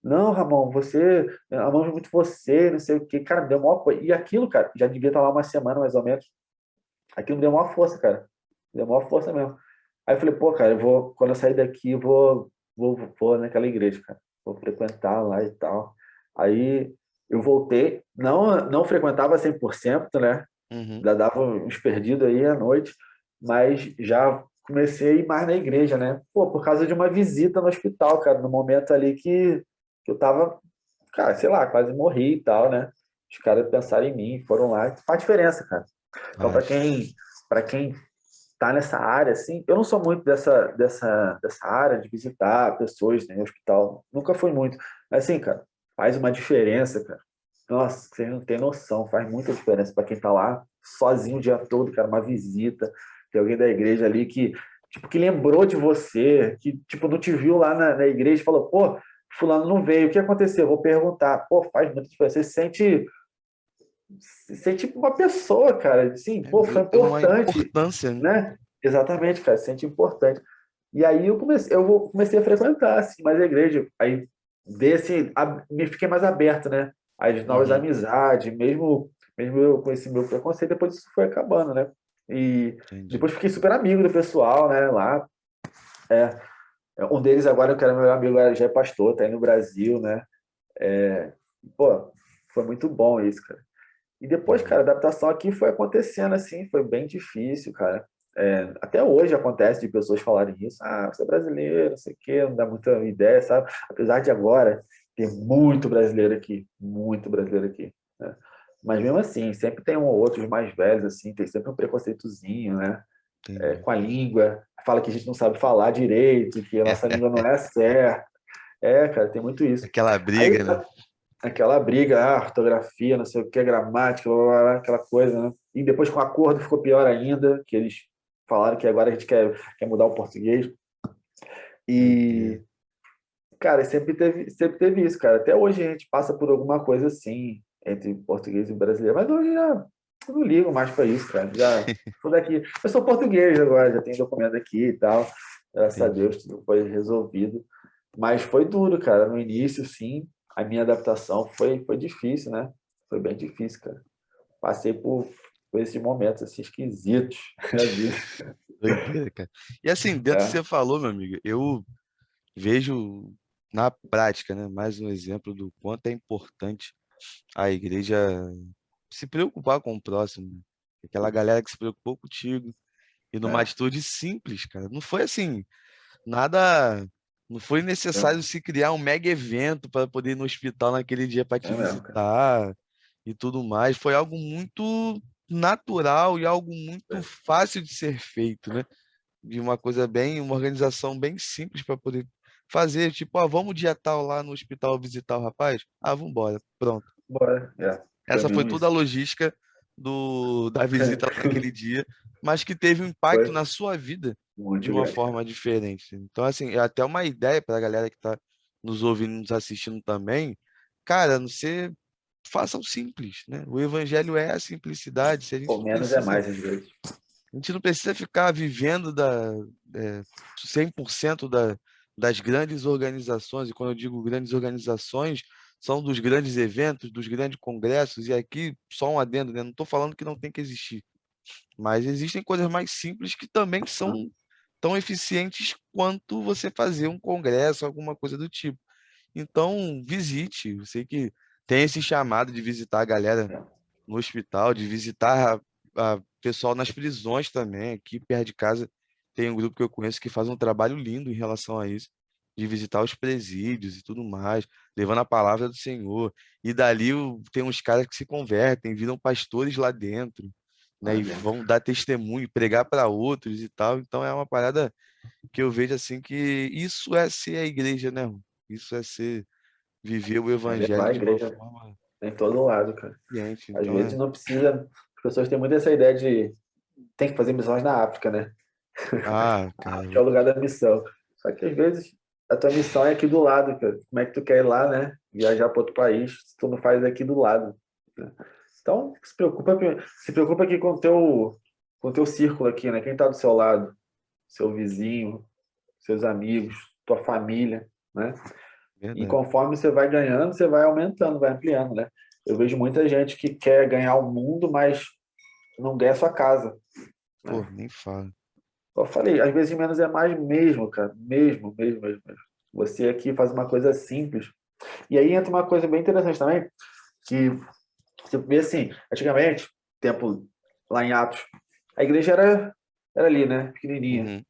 Não, Ramon, você, amamos muito você, não sei o quê. Cara, me deu maior coisa. E aquilo, cara, já devia estar lá uma semana mais ou menos. Aquilo me deu maior força, cara. Me deu maior força mesmo. Aí eu falei, pô, cara, quando eu sair daqui, vou naquela igreja, cara. Vou frequentar lá e tal. Aí eu voltei, não frequentava 100%, né? Uhum. Ainda dava uns perdidos aí à noite, mas já comecei a ir mais na igreja, né? Pô, por causa de uma visita no hospital, cara, no momento ali que eu tava, cara, sei lá, quase morri e tal, né? Os caras pensaram em mim, foram lá, faz diferença, cara. Então, Faz. para quem tá nessa área, assim, eu não sou muito dessa área de visitar pessoas, né, no hospital, nunca fui muito. Mas, assim, cara, faz uma diferença, cara. Nossa, você não tem noção, faz muita diferença para quem tá lá sozinho o dia todo, cara, uma visita, tem alguém da igreja ali que, tipo, que lembrou de você, que, tipo, não te viu lá na igreja e falou, pô, fulano não veio, o que aconteceu? Eu vou perguntar. Pô, faz muita diferença. Você se sente uma pessoa, cara. Assim, pô, foi É uma importante, importância, né? né? Exatamente, cara, se sente importante. E aí comecei a frequentar assim, mais a igreja. Aí me fiquei mais aberto, né? Às novas Uhum. amizades, mesmo eu com esse meu preconceito, depois isso foi acabando, né? E Entendi. depois fiquei super amigo do pessoal, né? Lá. Um deles agora, eu quero meu amigo, já é pastor, tá aí no Brasil, né? Pô, foi muito bom isso, cara. E depois, cara, a Maneiro. adaptação aqui foi acontecendo assim, foi bem difícil, cara. Até hoje acontece de pessoas falarem isso. Ah, você é brasileiro, não sei o quê, não dá muita ideia, sabe? Apesar de agora ter muito brasileiro aqui, né? Mas mesmo assim, sempre tem um ou outro, os mais velhos, assim, tem sempre um preconceitozinho, né? Entendi. Com a língua, fala que a gente não sabe falar direito, que a nossa língua não é certa. É, cara, tem muito isso. Aquela Aí briga, né? aquela briga, ortografia, não sei o que, gramática, blá, blá, blá, aquela coisa, né? E depois com o acordo ficou pior ainda, que eles falaram que agora a gente quer mudar o português. Doideira. E, cara, sempre teve isso, cara. Até hoje a gente passa por alguma coisa assim, entre português e brasileiro, mas hoje já eu não ligo mais para isso, cara. Já sou daqui. Eu sou português agora, já tenho documento aqui e tal. Graças a Entendi. Deus, tudo foi resolvido. Mas foi duro, cara. No início, sim, a minha adaptação foi difícil, né? Foi bem difícil, cara. Passei por esses momentos assim, esquisitos da vida. Doideira, cara. E assim, dentro do que É, você falou, meu amigo, eu vejo na prática, né, mais um exemplo do quanto é importante a igreja se preocupar com o próximo, né? Aquela galera que se preocupou contigo e numa é, atitude simples, cara. Não foi assim, nada, não foi necessário se criar um mega evento para poder ir no hospital naquele dia para te é mesmo, cara. visitar e tudo mais. Foi algo muito natural e algo muito É. fácil de ser feito, né? De uma coisa bem, uma organização bem simples para poder fazer, tipo, ah, vamos dia tal lá no hospital visitar o rapaz? Ah, vamos embora. Pronto. Bora. Foi Essa foi mesmo toda a isso. logística da visita lá naquele dia, mas que teve um impacto Foi na sua vida de muito uma grande, cara. forma diferente. Então, assim, é até uma ideia para a galera que está nos ouvindo, nos assistindo também. Cara, você faça o simples, né? O evangelho é a simplicidade. Se a gente Ou não menos é precisa, mais às vezes. a gente não precisa ficar vivendo é, 100% das grandes organizações, e quando eu digo grandes organizações, são dos grandes eventos, dos grandes congressos, e aqui só um adendo, né? Não estou falando que não tem que existir, mas existem coisas mais simples que também são tão eficientes quanto você fazer um congresso, alguma coisa do tipo. Então, visite. Eu sei que tem esse chamado de visitar a galera no hospital, de visitar a pessoal nas prisões também. Aqui perto de casa tem um grupo que eu conheço que faz um trabalho lindo em relação a isso, de visitar os presídios e tudo mais, levando a palavra do Senhor. E dali tem uns caras que se convertem, viram pastores lá dentro, né? Lá E dentro. vão dar testemunho, pregar para outros e tal. Então é uma parada que eu vejo assim que isso é ser a igreja, né? Isso é ser viver o É levar evangelho a de uma igreja forma em todo lado, cara. consciente. Às Então vezes é, não precisa. As pessoas têm muito essa ideia de tem que fazer missões na África, né? cara, Que é o lugar da missão. Só que às vezes a tua missão é aqui do lado, cara. Como é que tu quer ir lá, né? Viajar para outro país, se tu não faz aqui do lado, né? Então, se preocupa aqui com o teu círculo aqui, né? Quem está do seu lado, seu vizinho, seus amigos, tua família, né? E verdade. conforme você vai ganhando, você vai aumentando, vai ampliando, né? Eu vejo muita gente que quer ganhar o mundo, mas não ganha a sua casa, Pô, né? nem fala. Eu falei, às vezes menos é mais mesmo, cara. Mesmo, mesmo, mesmo, mesmo. Você aqui faz uma coisa simples. E aí entra uma coisa bem interessante também, que você vê assim, antigamente, tempo lá em Atos, a igreja era ali, né? Pequenininha, Uhum,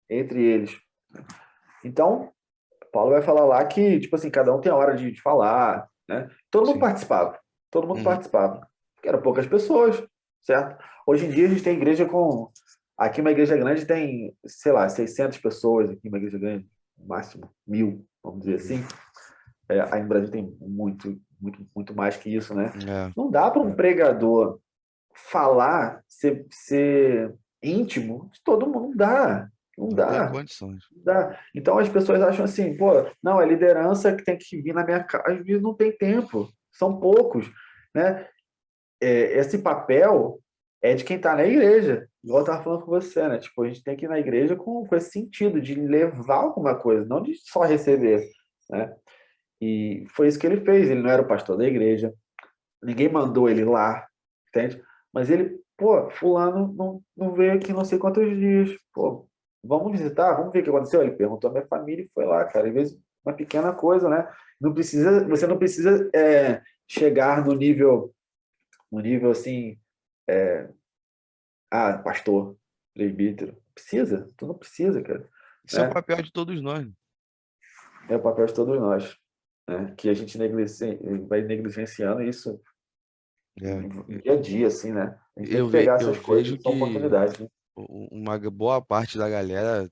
entre eles. Então, Paulo vai falar lá que, tipo assim, cada um tem a hora de falar, né? Todo mundo sim. participava. Todo mundo Uhum, participava. Porque eram poucas pessoas, certo? Hoje em dia a gente tem igreja com... Aqui uma igreja grande tem, sei lá, 600 pessoas. Aqui uma igreja grande, no máximo 1.000, vamos dizer uhum. assim. Aí no Brasil tem muito, muito, muito mais que isso, né? É, Não dá para um pregador falar, ser íntimo de todo mundo. Não dá. Não não tem dá. condições. Dá. Então as pessoas acham assim, pô, não, é liderança que tem que vir na minha casa, e não tem tempo, são poucos, né? Esse papel é de quem está na igreja, igual eu estava falando com você, né? Tipo, a gente tem que ir na igreja com esse sentido de levar alguma coisa, não de só receber, né? E foi isso que ele fez, ele não era o pastor da igreja, ninguém mandou ele lá, entende? Mas ele, pô, fulano não veio aqui não sei quantos dias, pô, vamos visitar, vamos ver o que aconteceu. Ele perguntou à minha família e foi lá, cara. Às vezes uma pequena coisa, né? Não precisa, você não precisa chegar no nível assim, pastor, presbítero. Precisa, tu não precisa, cara, Isso é o né? papel de todos nós. É o papel de todos nós, né? Que a gente vai negligenciando isso É. dia a dia, assim, né? A gente tem que Eu, pegar eu essas vejo coisas, são que oportunidades, né? uma boa parte da galera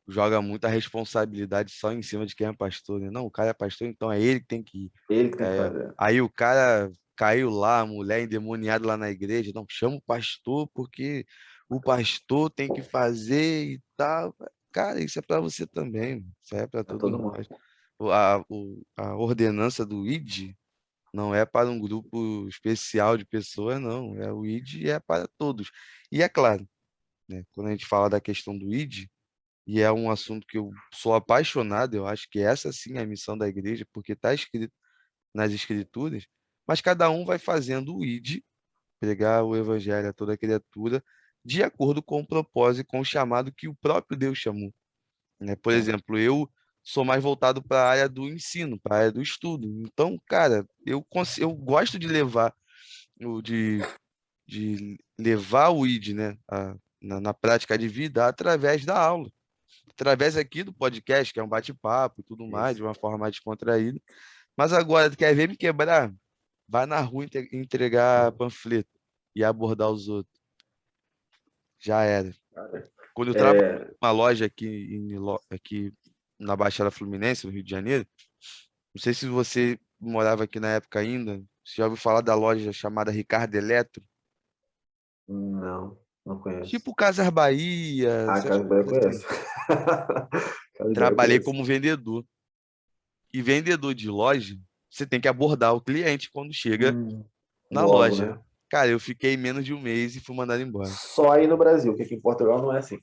joga muita responsabilidade só em cima de quem é pastor, né? Não, o cara é pastor, então é ele que tem que ir. Ele que tem que É, fazer. aí o cara caiu lá, a mulher endemoniada lá na igreja, não, chama o pastor porque o pastor tem que fazer e tal. Cara, isso é para você também, mano. Isso é para Pra todos todo mundo. nós. A ordenança do ID não é para um grupo especial de pessoas, não. É o ID é para todos. E é claro, né, quando a gente fala da questão do ID, e é um assunto que eu sou apaixonado, eu acho que essa sim é a missão da igreja, porque está escrito nas escrituras, mas cada um vai fazendo o ID, pregar o evangelho a toda criatura, de acordo com o propósito, com o chamado que o próprio Deus chamou, né? Por Sim. exemplo, eu sou mais voltado para a área do ensino, para a área do estudo. Então, cara, eu gosto de levar o de levar o ID, né, na prática de vida através da aula, através aqui do podcast, que é um bate-papo e tudo mais, Isso. de uma forma mais descontraída. Mas agora, tu quer ver me quebrar? Vai na rua entregar panfleto e abordar os outros. Já era. Cara, Quando eu trabalhei É, numa loja aqui na Baixada Fluminense, no Rio de Janeiro, não sei se você morava aqui na época ainda, você já ouviu falar da loja chamada Ricardo Eletro? não, não conheço. Tipo Casas Bahia, Ah, essas Casa Bahia eu coisas assim. conheço. Casa Bahia eu Trabalhei conheço. como vendedor. E vendedor de loja, você tem que abordar o cliente quando chega na Logo, loja. né? Cara, eu fiquei menos de um mês e fui mandado embora. Só aí no Brasil, que aqui em Portugal não é assim.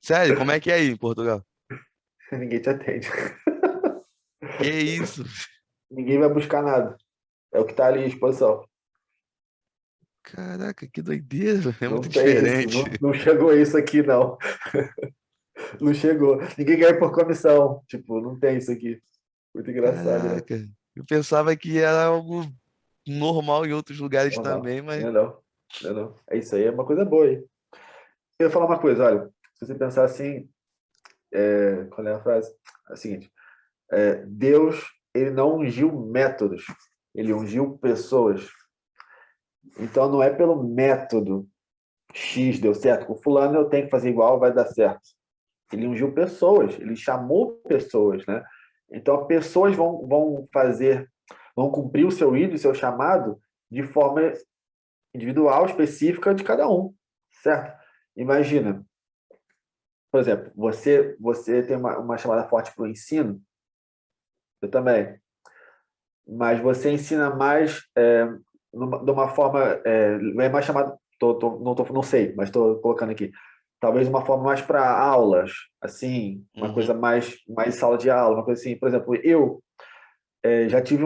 Sério, como é que é aí em Portugal? Ninguém te atende. Que isso? Ninguém vai buscar nada. É o que está ali à exposição. Caraca, que doideira. É muito Não tem isso. diferente. Não chegou isso aqui, não. Não chegou. Ninguém ganha por comissão. Tipo, não tem isso aqui. Muito engraçado, né? Caraca. Eu pensava que era algo normal em outros lugares Normal. também, mas Não é não. Não é não. É isso aí, é uma coisa boa aí. Eu ia falar uma coisa, olha. se você pensar assim, qual é a frase? É a seguinte, Deus, ele não ungiu métodos, ele ungiu pessoas. Então não é pelo método X deu certo, com fulano eu tenho que fazer igual, vai dar certo. Ele ungiu pessoas, ele chamou pessoas, né? Então pessoas vão cumprir o seu ídolo, o seu chamado de forma individual, específica de cada um, certo? Imagina, por exemplo, você tem uma chamada forte para o ensino, eu também, mas você ensina mais de uma forma, é mais chamado, não sei, mas estou colocando aqui, talvez uma forma mais para aulas, assim, uma coisa mais sala de aula, uma coisa assim. Por exemplo, eu já tive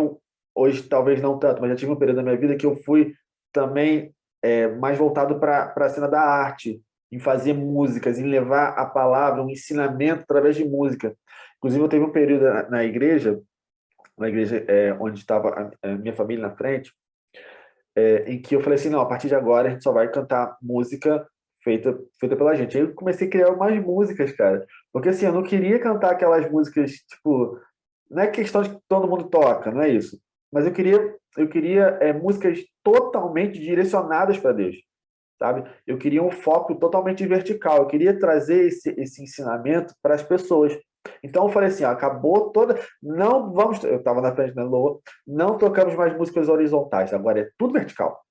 hoje talvez não tanto, mas já tive um período da minha vida que eu fui também mais voltado para a cena da arte, em fazer músicas, em levar a palavra, um ensinamento através de música. Inclusive, eu teve um período na igreja onde estava a minha família na frente, em que eu falei assim, não, a partir de agora a gente só vai cantar música feita pela gente. Aí eu comecei a criar umas músicas, cara. Porque assim, eu não queria cantar aquelas músicas, tipo, não é questão de que todo mundo toca, não é isso. Mas eu queria músicas totalmente direcionadas para Deus, sabe? Eu queria um foco totalmente vertical. Eu queria trazer esse ensinamento para as pessoas. Então eu falei assim, ó, acabou toda. Não vamos. Eu estava na frente da Loa, não tocamos mais músicas horizontais, agora é tudo vertical.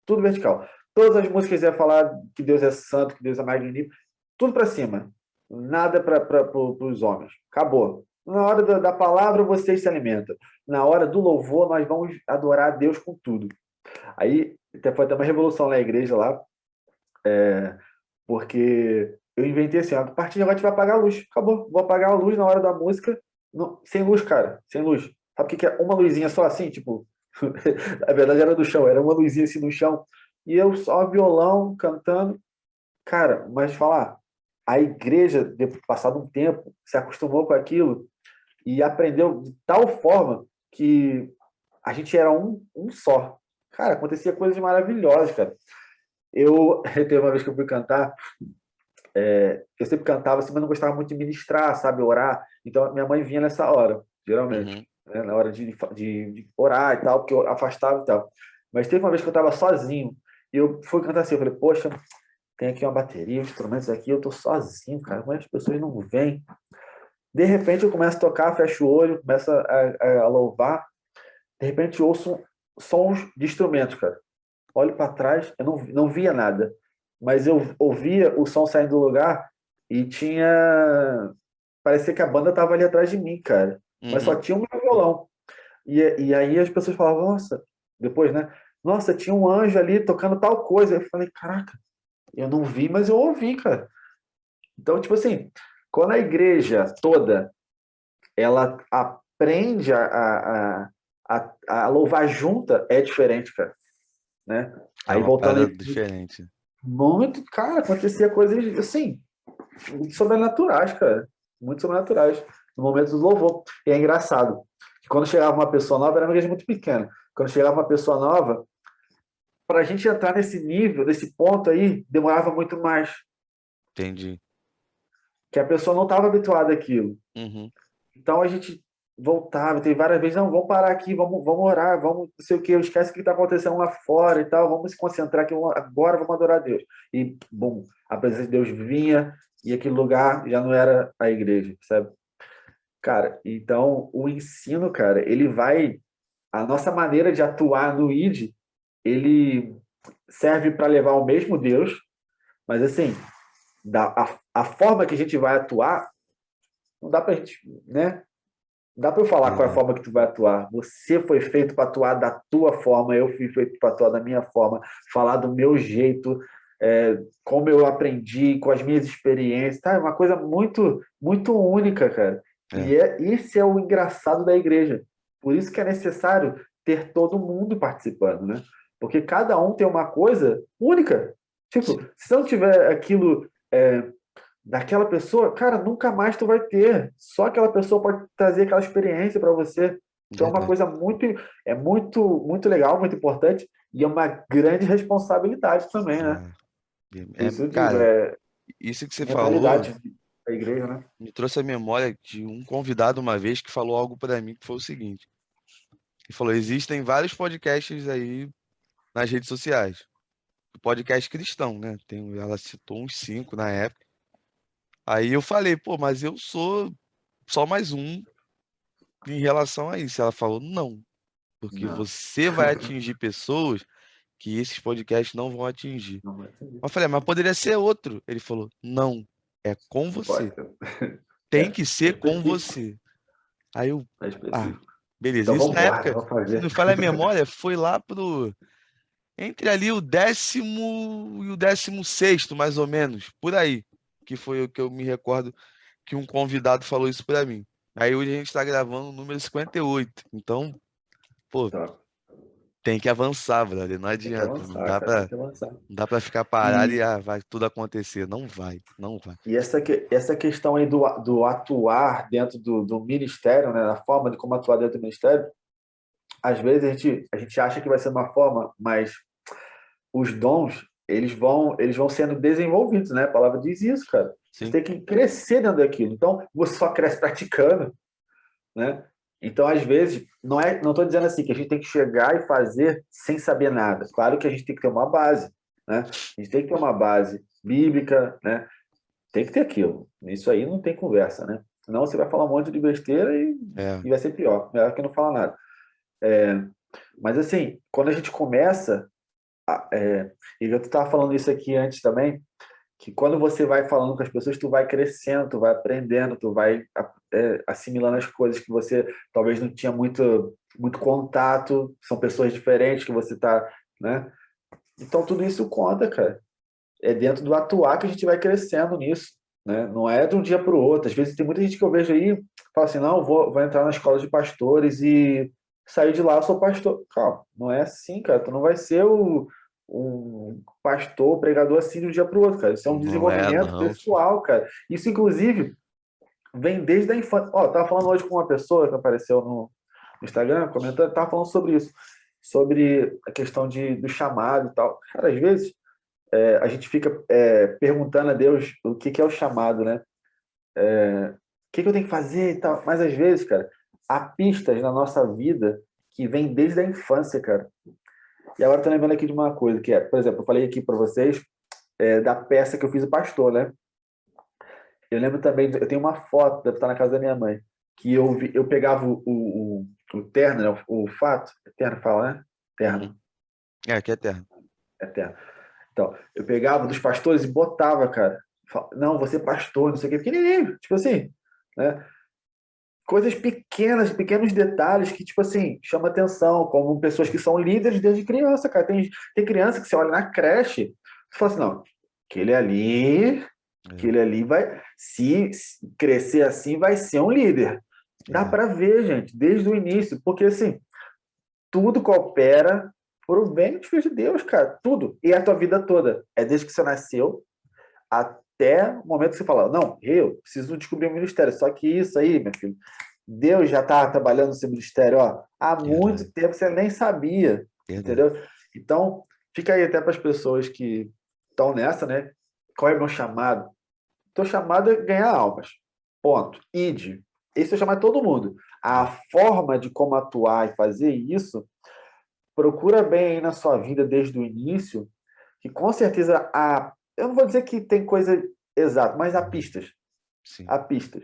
Tudo vertical. Todas as músicas iam falar que Deus é santo, que Deus é magnífico, tudo para cima. Nada para os homens. Acabou. Na hora da palavra, vocês se alimentam. Na hora do louvor, nós vamos adorar a Deus com tudo. Aí foi até uma revolução na igreja lá, porque eu inventei assim, ó, a partir de agora a gente vai apagar a luz. Acabou. Vou apagar a luz na hora da música. Sem luz, cara. Sem luz. Sabe o que é? Uma luzinha só assim, tipo. Na verdade era do chão, era uma luzinha assim no chão. E eu só violão cantando. Cara, mas falar, a igreja, passado um tempo, se acostumou com aquilo e aprendeu de tal forma que a gente era um só. Cara, acontecia coisas maravilhosas, cara. Teve uma vez que eu fui cantar, eu sempre cantava assim, mas não gostava muito de ministrar, sabe, orar. Então minha mãe vinha nessa hora, geralmente, né, na hora de orar e tal, porque eu afastava e tal. Mas teve uma vez que eu estava sozinho e eu fui cantar assim, eu falei, poxa, tem aqui uma bateria, instrumentos aqui, eu tô sozinho, cara, como as pessoas não vêm? De repente eu começo a tocar, fecho o olho, começo a louvar, de repente eu ouço sons de instrumentos, cara. Olho para trás, eu não via nada, mas eu ouvia o som saindo do lugar e parecia que a banda tava ali atrás de mim, cara. Mas só tinha o meu violão. E aí as pessoas falavam, nossa, depois, né? Nossa, tinha um anjo ali tocando tal coisa. Eu falei, caraca, eu não vi, mas eu ouvi, cara. Então, tipo assim, quando a igreja toda ela aprende a louvar junta, é diferente, cara, né? É Aí uma voltando aí, parada diferente. muito, cara, acontecia coisas assim, muito sobrenaturais, cara, muito sobrenaturais no momento do louvor. E é engraçado que quando chegava uma pessoa nova, era uma igreja muito pequena. Quando chegava uma pessoa nova, para a gente entrar nesse nível, nesse ponto aí, demorava muito mais, Entendi. que a pessoa não estava habituada àquilo. Uhum. Então a gente voltava, tem várias vezes, não, vamos parar aqui, vamos orar, vamos não sei o que, esquece o que está acontecendo lá fora e tal, vamos se concentrar aqui, agora vamos adorar a Deus. E, bom, a presença de Deus vinha e aquele lugar já não era a igreja, sabe? Cara, então o ensino, cara, a nossa maneira de atuar no ID, ele serve para levar o mesmo Deus, mas assim, a forma que a gente vai atuar, não dá para a gente, né? Dá para eu falar qual é a Exato. forma que tu vai atuar. Você foi feito para atuar da tua forma, eu fui feito para atuar da minha forma, falar do meu jeito, como eu aprendi, com as minhas experiências. Tá? É uma coisa muito, muito única, cara. É. Esse é o engraçado da igreja. Por isso que é necessário ter todo mundo participando, né? Porque cada um tem uma coisa única. Tipo, se não tiver aquilo daquela pessoa, cara, nunca mais tu vai ter. Só aquela pessoa pode trazer aquela experiência para você. Então é uma Verdade. coisa muito, muito legal, muito importante e é uma grande responsabilidade também, né? Por isso eu digo, Cara, Isso que você falou mentalidade da igreja, né? me trouxe a memória de um convidado uma vez que falou algo para mim que foi o seguinte. Ele falou: existem vários podcasts aí nas redes sociais. Podcast cristão, né? Ela citou uns 5 na época. Aí eu falei, pô, mas eu sou só mais um em relação a isso. Ela falou, não, porque Não, você vai atingir pessoas que esses podcasts não vão atingir. não vai entender. Eu falei, mas poderia ser outro. Ele falou, não, é com Não pode você. ser. Tem É, que é ser com específico. você. Aí eu, É ah, específico. beleza. Então Isso vamos na embora, época, vamos se não fazer. falha a memória, foi lá entre ali o 10º e o 16º, mais ou menos, por aí, que foi o que eu me recordo que um convidado falou isso pra mim. Aí hoje a gente tá gravando o número 58. Então, pô, Tá. tem que avançar, brother. Não Tem que adianta. Não avançar, dá cara, tem pra, que avançar. não dá pra ficar parado e E, vai tudo acontecer. Não vai, não vai. e essa questão aí do atuar dentro do ministério, né, na forma de como atuar dentro do ministério, às vezes a gente acha que vai ser uma forma, mas os dons, eles vão sendo desenvolvidos, né? A palavra diz isso, cara. Você Sim, tem que crescer dentro daquilo. Então, você só cresce praticando, né? Então, às vezes, não estou dizendo assim que a gente tem que chegar e fazer sem saber nada. Claro que a gente tem que ter uma base, né? A gente tem que ter uma base bíblica, né? Tem que ter aquilo. Isso aí não tem conversa, né? Senão você vai falar um monte de besteira é. e vai ser pior. Melhor que não falar nada. Mas assim, quando a gente começa, e eu estava falando isso aqui antes também, que quando você vai falando com as pessoas, tu vai crescendo, tu vai aprendendo, tu vai assimilando as coisas que você talvez não tinha muito contato, são pessoas diferentes que você tá, né? Então tudo isso conta, cara. É dentro do atuar que a gente vai crescendo nisso, né? Não é de um dia para o outro. Às vezes tem muita gente que eu vejo aí, fala assim, não, vou entrar na escola de pastores e sair de lá, eu sou pastor. Calma, não é assim, cara. Tu não vai ser um pastor, pregador assim de um dia para o outro, cara. Isso é um Não é, desenvolvimento não. pessoal, cara. Isso, inclusive, vem desde a infância. Ó, eu tava falando hoje com uma pessoa que apareceu no Instagram, comentando, tava falando sobre isso, sobre a questão do chamado e tal. Cara, às vezes a gente fica perguntando a Deus o que é o chamado, né? O que eu tenho que fazer e tal. Mas às vezes, cara, há pistas na nossa vida que vêm desde a infância, cara. E agora eu tô lembrando aqui de uma coisa, que é, por exemplo, eu falei aqui para vocês da peça que eu fiz o pastor, né? Eu lembro também, eu tenho uma foto, deve estar na casa da minha mãe, que eu pegava o terno, né? O fato, é terno fala, né? Uhum. Terno, É, aqui é terra. é terno. Então, eu pegava dos pastores e botava, cara. Não, você é pastor, não sei o que, pequenininho, tipo assim, né? Coisas pequenas, pequenos detalhes que, tipo assim, chama atenção, como pessoas que são líderes desde criança, cara. Tem criança que você olha na creche, você fala assim, não, É, aquele ali vai, se crescer assim, vai ser um líder. Dá é, para ver, gente, desde o início, porque assim, tudo coopera para o bem dos filhos de Deus, cara, tudo. E a tua vida toda. É desde que você nasceu até o momento que você fala, não, eu preciso descobrir um ministério. Só que isso aí, meu filho, Deus já está trabalhando no seu ministério, ó, há muito verdade, tempo você nem sabia, verdade. entendeu? Então, fica aí até para as pessoas que estão nessa, né? Qual é o meu chamado? Teu chamado é ganhar almas. Ponto. Ide. Esse é o chamado de todo mundo. A É, forma de como atuar e fazer isso, procura bem aí na sua vida desde o início, que com certeza eu não vou dizer que tem coisa exata, mas há pistas. sim. Há pistas.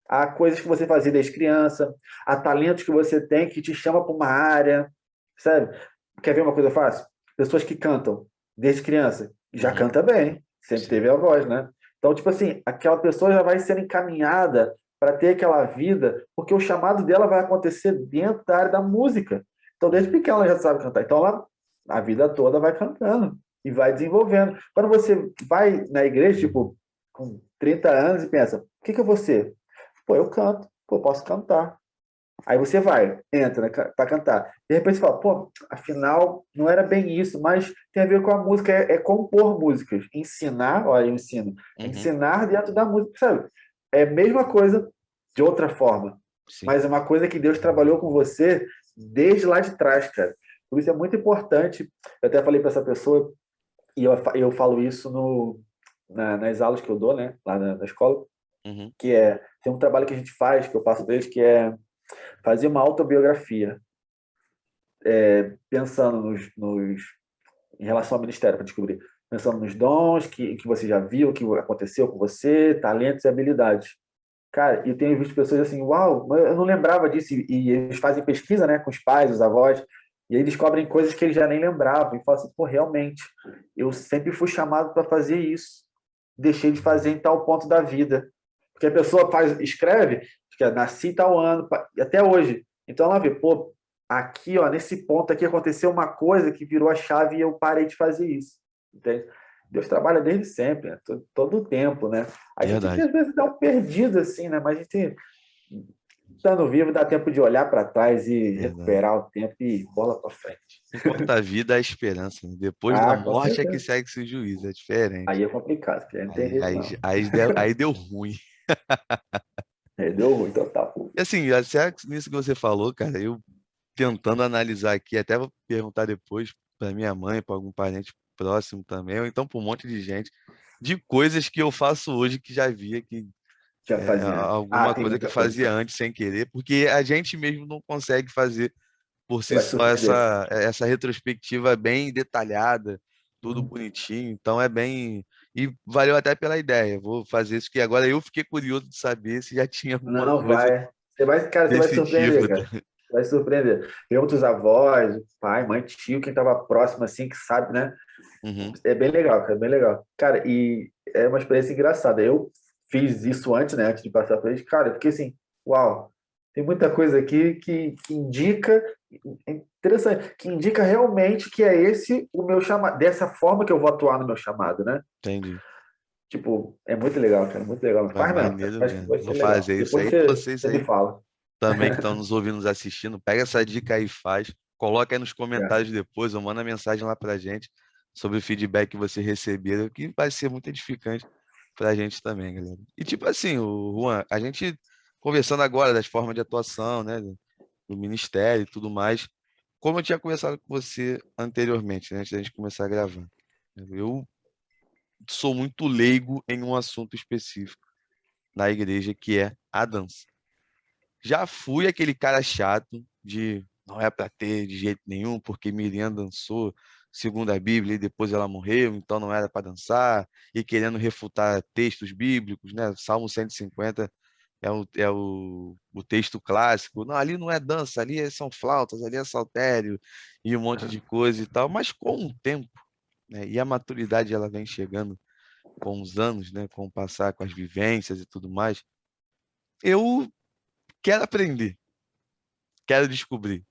Há coisas que você fazia desde criança, há talentos que você tem que te chama para uma área, sabe? Quer ver uma coisa fácil? Pessoas que cantam desde criança, já Uhum, canta bem, sempre sim. teve a voz, né? Então, tipo assim, aquela pessoa já vai sendo encaminhada para ter aquela vida, porque o chamado dela vai acontecer dentro da área da música. Então, desde Uhum, pequena ela já sabe cantar. Então, ela a vida toda vai cantando e vai desenvolvendo. Quando você vai na igreja, tipo, com 30 anos e pensa, o que eu vou ser? Pô, eu canto. Pô, posso cantar. Aí você vai, entra, né, para cantar. De repente você fala, pô, afinal, não era bem isso, mas tem a ver com a música, é compor músicas. Ensinar, olha, eu ensino. uhum, Ensinar dentro da música, sabe? É a mesma coisa de outra forma. sim. Mas é uma coisa que Deus trabalhou com você desde lá de trás, cara. Por isso é muito importante. Eu até falei para essa pessoa, e eu falo isso nas aulas que eu dou, né, lá na escola, Uhum. que tem um trabalho que a gente faz, que eu passo para eles, que é fazer uma autobiografia, pensando em relação ao ministério, para descobrir, pensando nos dons que você já viu, que aconteceu com você, talentos e habilidades. Cara, e tenho visto pessoas assim, uau, mas eu não lembrava disso. E eles fazem pesquisa, né, com os pais, os avós, e aí descobrem coisas que eles já nem lembravam. E falam assim, pô, realmente, eu sempre fui chamado para fazer isso. Deixei de fazer em tal ponto da vida. Porque a pessoa escreve, que nasci em tal ano, e até hoje. Então ela vê, pô, aqui, ó, nesse ponto aqui aconteceu uma coisa que virou a chave e eu parei de fazer isso. Entende? Deus trabalha desde sempre, né? Todo o tempo, né? A gente que Verdade, às vezes dá um perdido assim, né? Mas a gente, estando vivo, dá tempo de olhar para trás e verdade. recuperar o tempo e bola para frente. Enquanto a vida, há esperança, né? Depois da Ah, com morte é que certeza. segue-se o juízo, é diferente. Aí é complicado, porque aí não tem Aí, jeito aí, não. aí deu ruim. Aí deu ruim total. E assim, até nisso que você falou, cara, eu tentando analisar aqui, até vou perguntar depois para minha mãe, para algum parente próximo também, ou então para um monte de gente, de coisas que eu faço hoje que já via que Já fazia antes. Ah, alguma tem coisa que muita eu coisa. fazia antes sem querer, porque a gente mesmo não consegue fazer por Você si vai só surpreender. essa retrospectiva bem detalhada, tudo Hum. bonitinho, então é bem. E valeu até pela ideia. Vou fazer isso, que agora eu fiquei curioso de saber se já tinha alguma Não, coisa vai. Cara, você vai desse surpreender, tipo. cara. Você vai surpreender. Tem outros avós, pai, mãe, tio, quem estava próximo, assim, que sabe, né? Uhum, É bem legal, cara, é bem legal. Cara, e é uma experiência engraçada. Eu fiz isso antes, né? Antes de passar para eles. Cara, eu fiquei assim, uau, tem muita coisa aqui que indica, é interessante, que indica realmente que é esse o meu chamado, dessa forma que eu vou atuar no meu chamado, né? entendi. Tipo, é muito legal, cara, muito legal. Vai Faz mesmo, cara, maneiro faz que mesmo. vai Vou ser legal. fazer isso Depois aí. Vocês você me aí fala. também que estão nos ouvindo, nos assistindo, pega essa dica aí e faz. Coloca aí nos É. comentários depois, ou manda mensagem lá pra gente sobre o feedback que você receber, que vai ser muito edificante pra gente também, galera. E tipo assim, o Juan, a gente conversando agora das formas de atuação, né, do ministério e tudo mais, como eu tinha conversado com você anteriormente, né, antes da gente começar a gravar. Eu sou muito leigo em um assunto específico na igreja, que é a dança. Já fui aquele cara chato de não é para ter de jeito nenhum, porque Miriam dançou segundo a Bíblia e depois ela morreu, então não era para dançar, e querendo refutar textos bíblicos, né? Salmo 150 o texto clássico. Não, ali não é dança, são flautas, ali é saltério e um monte de coisa e tal. Mas com o tempo, né? E a maturidade ela vem chegando com os anos, né? Com o passar, com as vivências e tudo mais. Eu quero aprender. Quero descobrir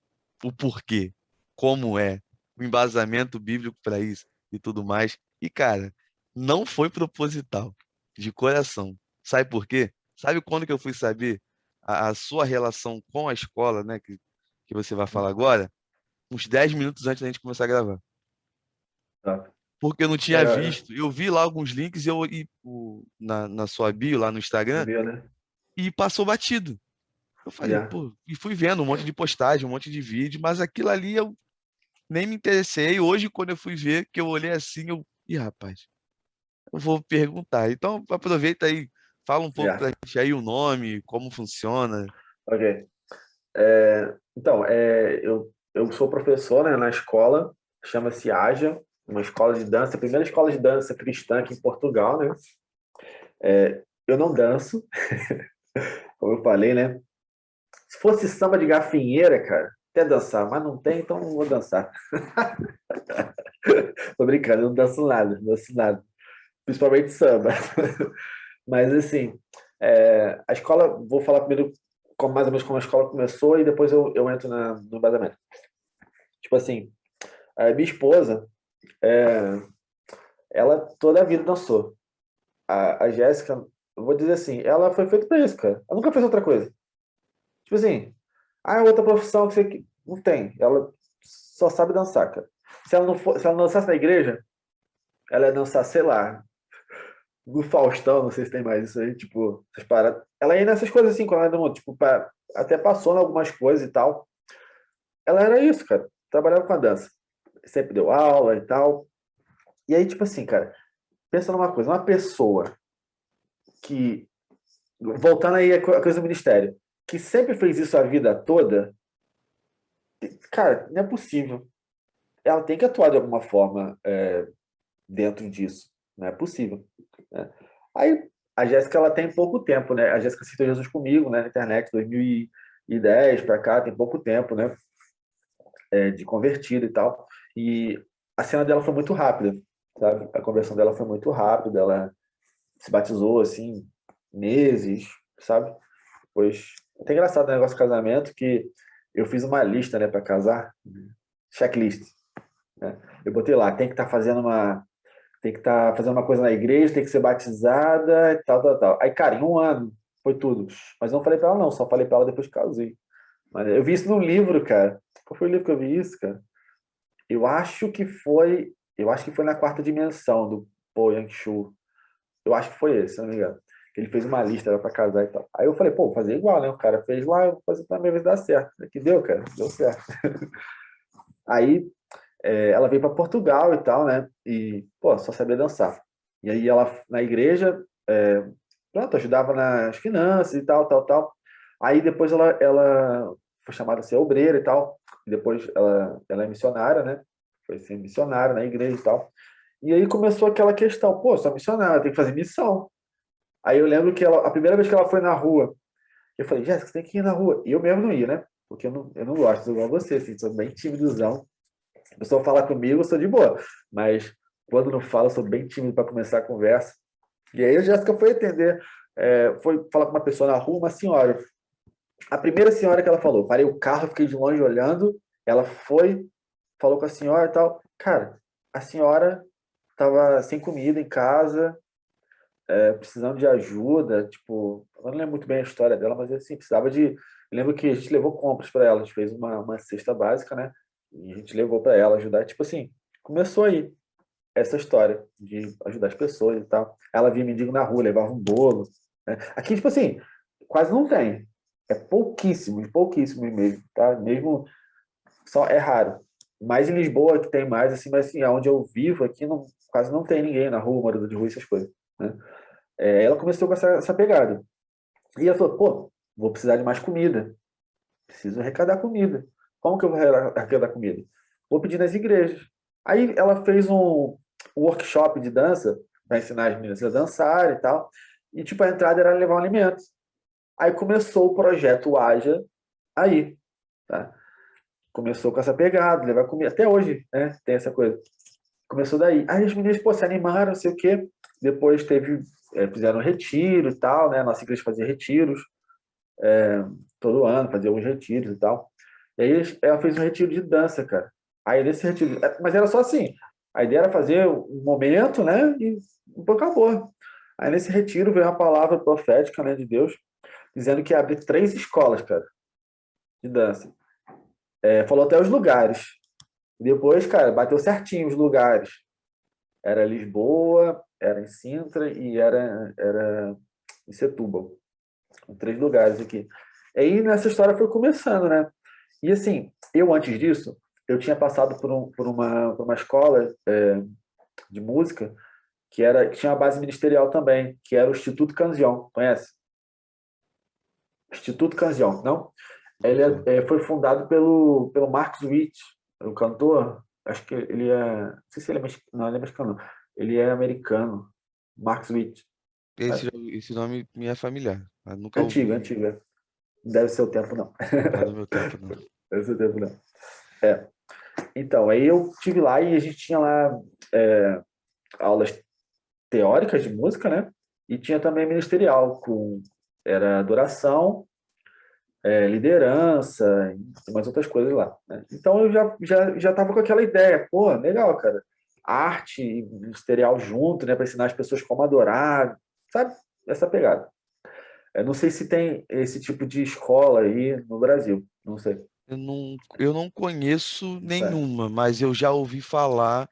o porquê, como é, o embasamento bíblico para isso e tudo mais. E, cara, não foi proposital, de coração. Sabe por quê? Sabe quando que eu fui saber a sua relação com a escola, né, que você vai falar agora? Uns 10 minutos antes da gente começar a gravar. Tá. Porque eu não tinha Cara, visto. Eu vi lá alguns links na sua bio, lá no Instagram, viu, né? e passou batido. Eu falei, Yeah. pô, e fui vendo um monte de postagem, um monte de vídeo, mas aquilo ali eu nem me interessei. Hoje, quando eu fui ver, que eu olhei assim, ih, rapaz, eu vou perguntar. Então, aproveita aí, fala um pouco Yeah. pra gente aí o nome, como funciona. Ok. Então, eu sou professor, né, na escola, chama-se Aja, uma escola de dança, a primeira escola de dança cristã aqui em Portugal, né? Eu não danço, como eu falei, né? Se fosse samba de gafinheira, cara, até dançar, mas não tem, então não vou dançar. Tô brincando, eu não danço nada, não danço nada. Principalmente samba. Mas, assim, a escola, vou falar primeiro mais ou menos como a escola começou e depois eu entro no embasamento. Tipo assim, a minha esposa, é, ela toda a vida dançou. A Jéssica, eu vou dizer assim, ela foi feita pra isso, cara. Ela nunca fez outra coisa. Tipo assim, outra profissão que você não tem. Ela só sabe dançar, cara. Se ela não dançasse na igreja, ela ia dançar, sei lá, no Faustão, não sei se tem mais isso aí, tipo, essas paradas. Ela ia nessas coisas assim, quando ela era, tipo, até passou em algumas coisas e tal. Ela era isso, cara. Trabalhava com a dança. Sempre deu aula e tal. E aí, tipo assim, cara, pensa numa coisa, uma pessoa que, voltando aí a coisa do ministério, que sempre fez isso a vida toda, cara, não é possível. Ela tem que atuar de alguma forma dentro disso. Não é possível. Né? Aí, a Jéssica, ela tem pouco tempo, né? A Jéssica aceitou Jesus comigo, né, na internet, 2010 para cá, tem pouco tempo, né? De convertida e tal. E a cena dela foi muito rápida, sabe? A conversão dela foi muito rápida, ela se batizou, assim, meses, sabe? Pois, é até engraçado o negócio do casamento, que eu fiz uma lista, né, para casar, checklist, né? Eu botei lá, tem que estar fazendo uma coisa na igreja, tem que ser batizada e tal, tal, tal. Aí, cara, em um ano foi tudo. Mas não falei pra ela, não, só falei pra ela depois que casei. Mas eu vi isso num livro, cara. Qual foi o livro que eu vi isso, cara? Eu acho que foi na Quarta Dimensão, do Paul Yang-Shu. Eu acho que foi esse, se não me engano. Que ele fez uma lista, era pra casar e tal. Aí eu falei, pô, vou fazer igual, né? O cara fez lá, eu vou fazer também, ver se dá certo. Que deu, cara, deu certo. Aí ela veio para Portugal e tal, né? E, pô, só sabia dançar. E aí ela, na igreja, pronto, ajudava nas finanças e tal, tal, tal. Aí depois ela foi chamada a ser obreira e tal. E depois ela é missionária, né? Foi ser missionária na igreja e tal. E aí começou aquela questão, pô, sou missionária, tem que fazer missão. Aí eu lembro que a primeira vez que ela foi na rua, eu falei, Jéssica, você tem que ir na rua. E eu mesmo não ia, né? Porque eu não gosto, sou igual você, assim, sou bem timidozão. A pessoa fala comigo, eu sou de boa. Mas quando não fala, eu sou bem tímido para começar a conversa. E aí a Jéssica foi atender, foi falar com uma pessoa na rua, uma senhora. A primeira senhora que ela falou, parei o carro, fiquei de longe olhando, ela foi, falou com a senhora e tal. Cara, a senhora estava sem comida em casa, precisando de ajuda, tipo, eu não lembro muito bem a história dela, mas assim, precisava de. Eu lembro que a gente levou compras para ela, a gente fez uma cesta básica, né? E a gente levou para ela ajudar. Tipo assim, começou aí essa história de ajudar as pessoas e tal. Ela via mendigo na rua, levava um bolo. Né? Aqui, tipo assim, quase não tem. É pouquíssimo, pouquíssimo mesmo, tá? Mesmo só é raro. Mas em Lisboa que tem mais, assim, mas assim, onde eu vivo aqui não, quase não tem ninguém na rua, morador de rua, essas coisas. Né? Ela começou com essa pegada. E ela falou, pô, vou precisar de mais comida. Preciso arrecadar comida. Como que eu vou arrecadar comida? Vou pedir nas igrejas. Aí ela fez um workshop de dança para ensinar as meninas a dançar e tal. E, tipo, a entrada era levar um alimento. Aí começou o projeto Haja aí, tá? Começou com essa pegada, levar comida. Até hoje, né? Tem essa coisa. Começou daí. Aí as meninas, pô, se animaram, não sei o quê. Depois fizeram um retiro e tal, né? Nossa igreja fazia retiros todo ano, fazia alguns retiros e tal. E aí ela fez um retiro de dança, cara. Aí nesse retiro, mas era só assim, a ideia era fazer um momento, né, e acabou. Aí nesse retiro veio uma palavra profética, né, de Deus, dizendo que ia abrir 3 escolas, cara, de dança. Falou até os lugares. Depois, cara, bateu certinho os lugares. Era Lisboa, era em Sintra e era em Setúbal. 3 lugares aqui. Aí nessa história foi começando, né? E assim, eu antes disso, eu tinha passado por uma escola de música que tinha uma base ministerial também, que era o Instituto Canzion, conhece? Instituto Canzion, não? Ele foi fundado pelo Marcos Witt, o cantor, acho que ele não sei se ele é mexicano, não, ele é mexicano, ele é americano, Marcos Witt. Esse nome me é familiar, mas nunca Antigo, ouvi. antigo. Não deve ser o tempo, não. Não é do meu tempo, não. Deve ser o tempo, não. É. Então, aí eu tive lá e a gente tinha lá aulas teóricas de música, né? E tinha também ministerial, era adoração, liderança e mais outras coisas lá. Né? Então eu já estava com aquela ideia, pô, legal, cara. Arte e ministerial junto, né? Para ensinar as pessoas como adorar, sabe? Essa pegada. Não sei se tem esse tipo de escola aí no Brasil, não sei. Eu não conheço É. nenhuma, mas eu já ouvi falar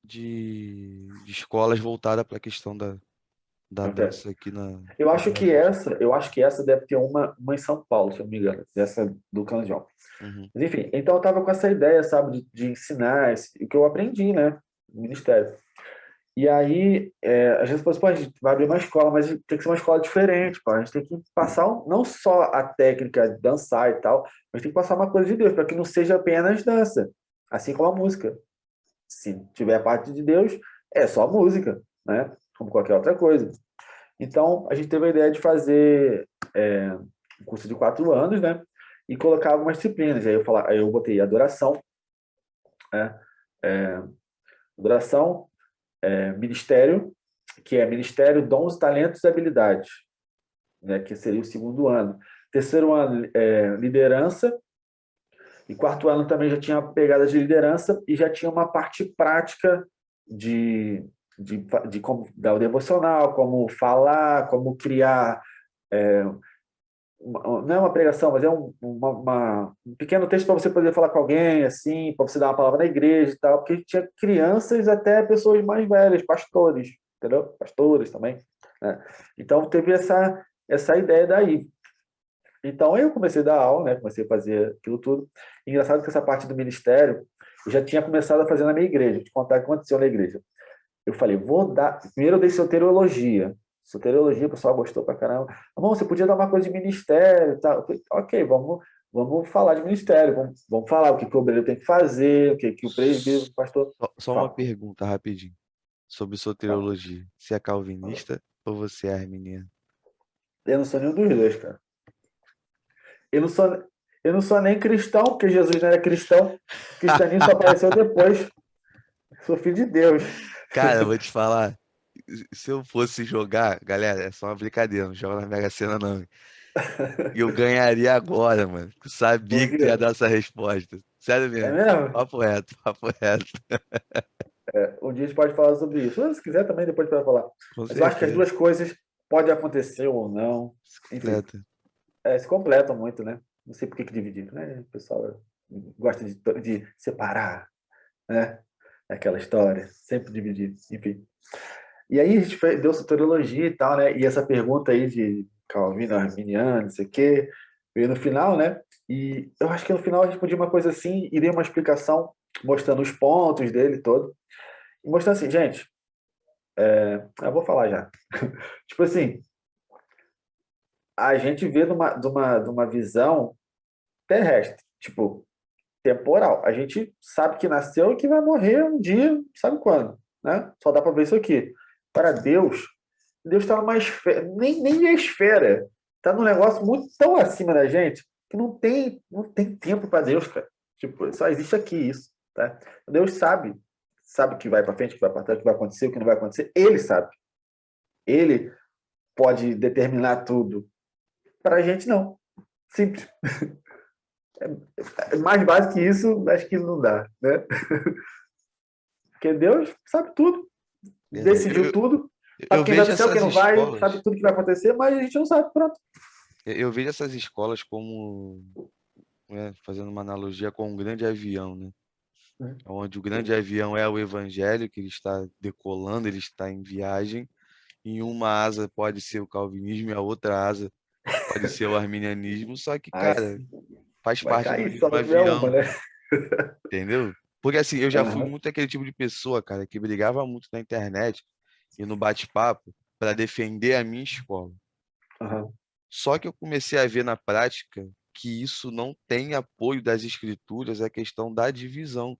de escolas voltadas para a questão da Ok. dança aqui Eu no acho que Brasil. essa deve ter uma em São Paulo, se eu não me engano, dessa do Canjão. Uhum. Mas, enfim, então eu estava com essa ideia, sabe, de ensinar o que eu aprendi, né, no ministério. E aí, a gente falou assim, pô, a gente vai abrir uma escola, mas tem que ser uma escola diferente, pô. A gente tem que passar não só a técnica de dançar e tal, mas tem que passar uma coisa de Deus, para que não seja apenas dança, assim como a música. Se tiver a parte de Deus, é só música, né? Como qualquer outra coisa. Então, a gente teve a ideia de fazer um curso de 4 anos, né? E colocar algumas disciplinas. Aí eu botei adoração, né? É, adoração, ministério, que é ministério, dons, talentos e habilidades, né? Que seria o segundo ano. Terceiro ano, liderança. E quarto ano também já tinha pegada de liderança e já tinha uma parte prática de, de como dar o devocional, como falar, como criar. Não é uma pregação, mas é um pequeno texto para você poder falar com alguém, assim, para você dar uma palavra na igreja e tal, porque tinha crianças até pessoas mais velhas, pastores, entendeu? Pastores também, né? Então teve essa ideia daí. Então eu comecei a dar aula, né? Comecei a fazer aquilo tudo. Engraçado que essa parte do ministério eu já tinha começado a fazer na minha igreja. Vou te contar o que aconteceu na igreja. Eu falei, vou dar. Primeiro eu dei soteriologia. Soteriologia, o pessoal gostou pra caramba. Bom, você podia dar uma coisa de ministério e tal. Eu falei, ok, vamos falar de ministério. Vamos falar o que o obreiro tem que fazer, o que o presbítero, o pastor. Só uma Fala, pergunta rapidinho sobre fala. soteriologia. Você é calvinista ou você é arminiano? Eu não sou nenhum dos dois, cara. Eu não sou, eu não sou nem cristão, porque Jesus não era cristão. O cristianismo só apareceu depois. Sou filho de Deus. Cara, eu vou te falar. Se eu fosse jogar, galera, é só uma brincadeira, não joga na Mega Sena não. E eu ganharia agora, mano. Eu sabia Por que tu ia quê? dar essa resposta. Sério É mesmo. mesmo? Papo reto, papo reto. Um dia a gente pode falar sobre isso. Se quiser também, depois para falar. Com Mas eu acho que as certeza. duas coisas podem acontecer ou não. Se Enfim, completa. se completam muito, né? Não sei por que dividir, né? O pessoal gosta de separar, né? Aquela história, sempre dividir, enfim. E aí a gente deu soteriologia e tal, né? E essa pergunta aí de Calvino, Arminiano, não sei o quê, veio no final, né? E eu acho que no final a gente podia uma coisa assim e dei uma explicação mostrando os pontos dele todo. E mostrando assim, gente, eu vou falar já. Tipo assim, a gente vê de uma visão terrestre, tipo, temporal. A gente sabe que nasceu e que vai morrer um dia, sabe quando, né? Só dá para ver isso aqui. Para Deus, Deus está numa esfera, nem é esfera, está num negócio muito tão acima da gente que não tem tempo para Deus, cara. Tipo, só existe aqui isso, tá? Deus sabe o que vai para frente, o que vai para trás, o que vai acontecer, o que não vai acontecer. Ele sabe. Ele pode determinar tudo. Para a gente, não. Simples. Mais básico que isso, acho que não dá, né? Porque Deus sabe tudo, Verdade. decidiu tudo, Eu sabe quem vai vejo para o céu, quem essas não vai, escolas, sabe tudo que vai acontecer, mas a gente não sabe, pronto. eu vejo essas escolas como, né, fazendo uma analogia com um grande avião, né? Onde o grande avião é o evangelho, que ele está decolando, ele está em viagem. Em uma asa pode ser o calvinismo e a outra asa pode ser o arminianismo, só que, Ai, cara, faz vai parte do cair, só mesmo não tiver uma, avião, né? entendeu? Porque assim, eu já fui Aham, muito aquele tipo de pessoa, cara, que brigava muito na internet e no bate-papo para defender a minha escola. aham, Só que eu comecei a ver na prática que isso não tem apoio das escrituras, é a questão da divisão.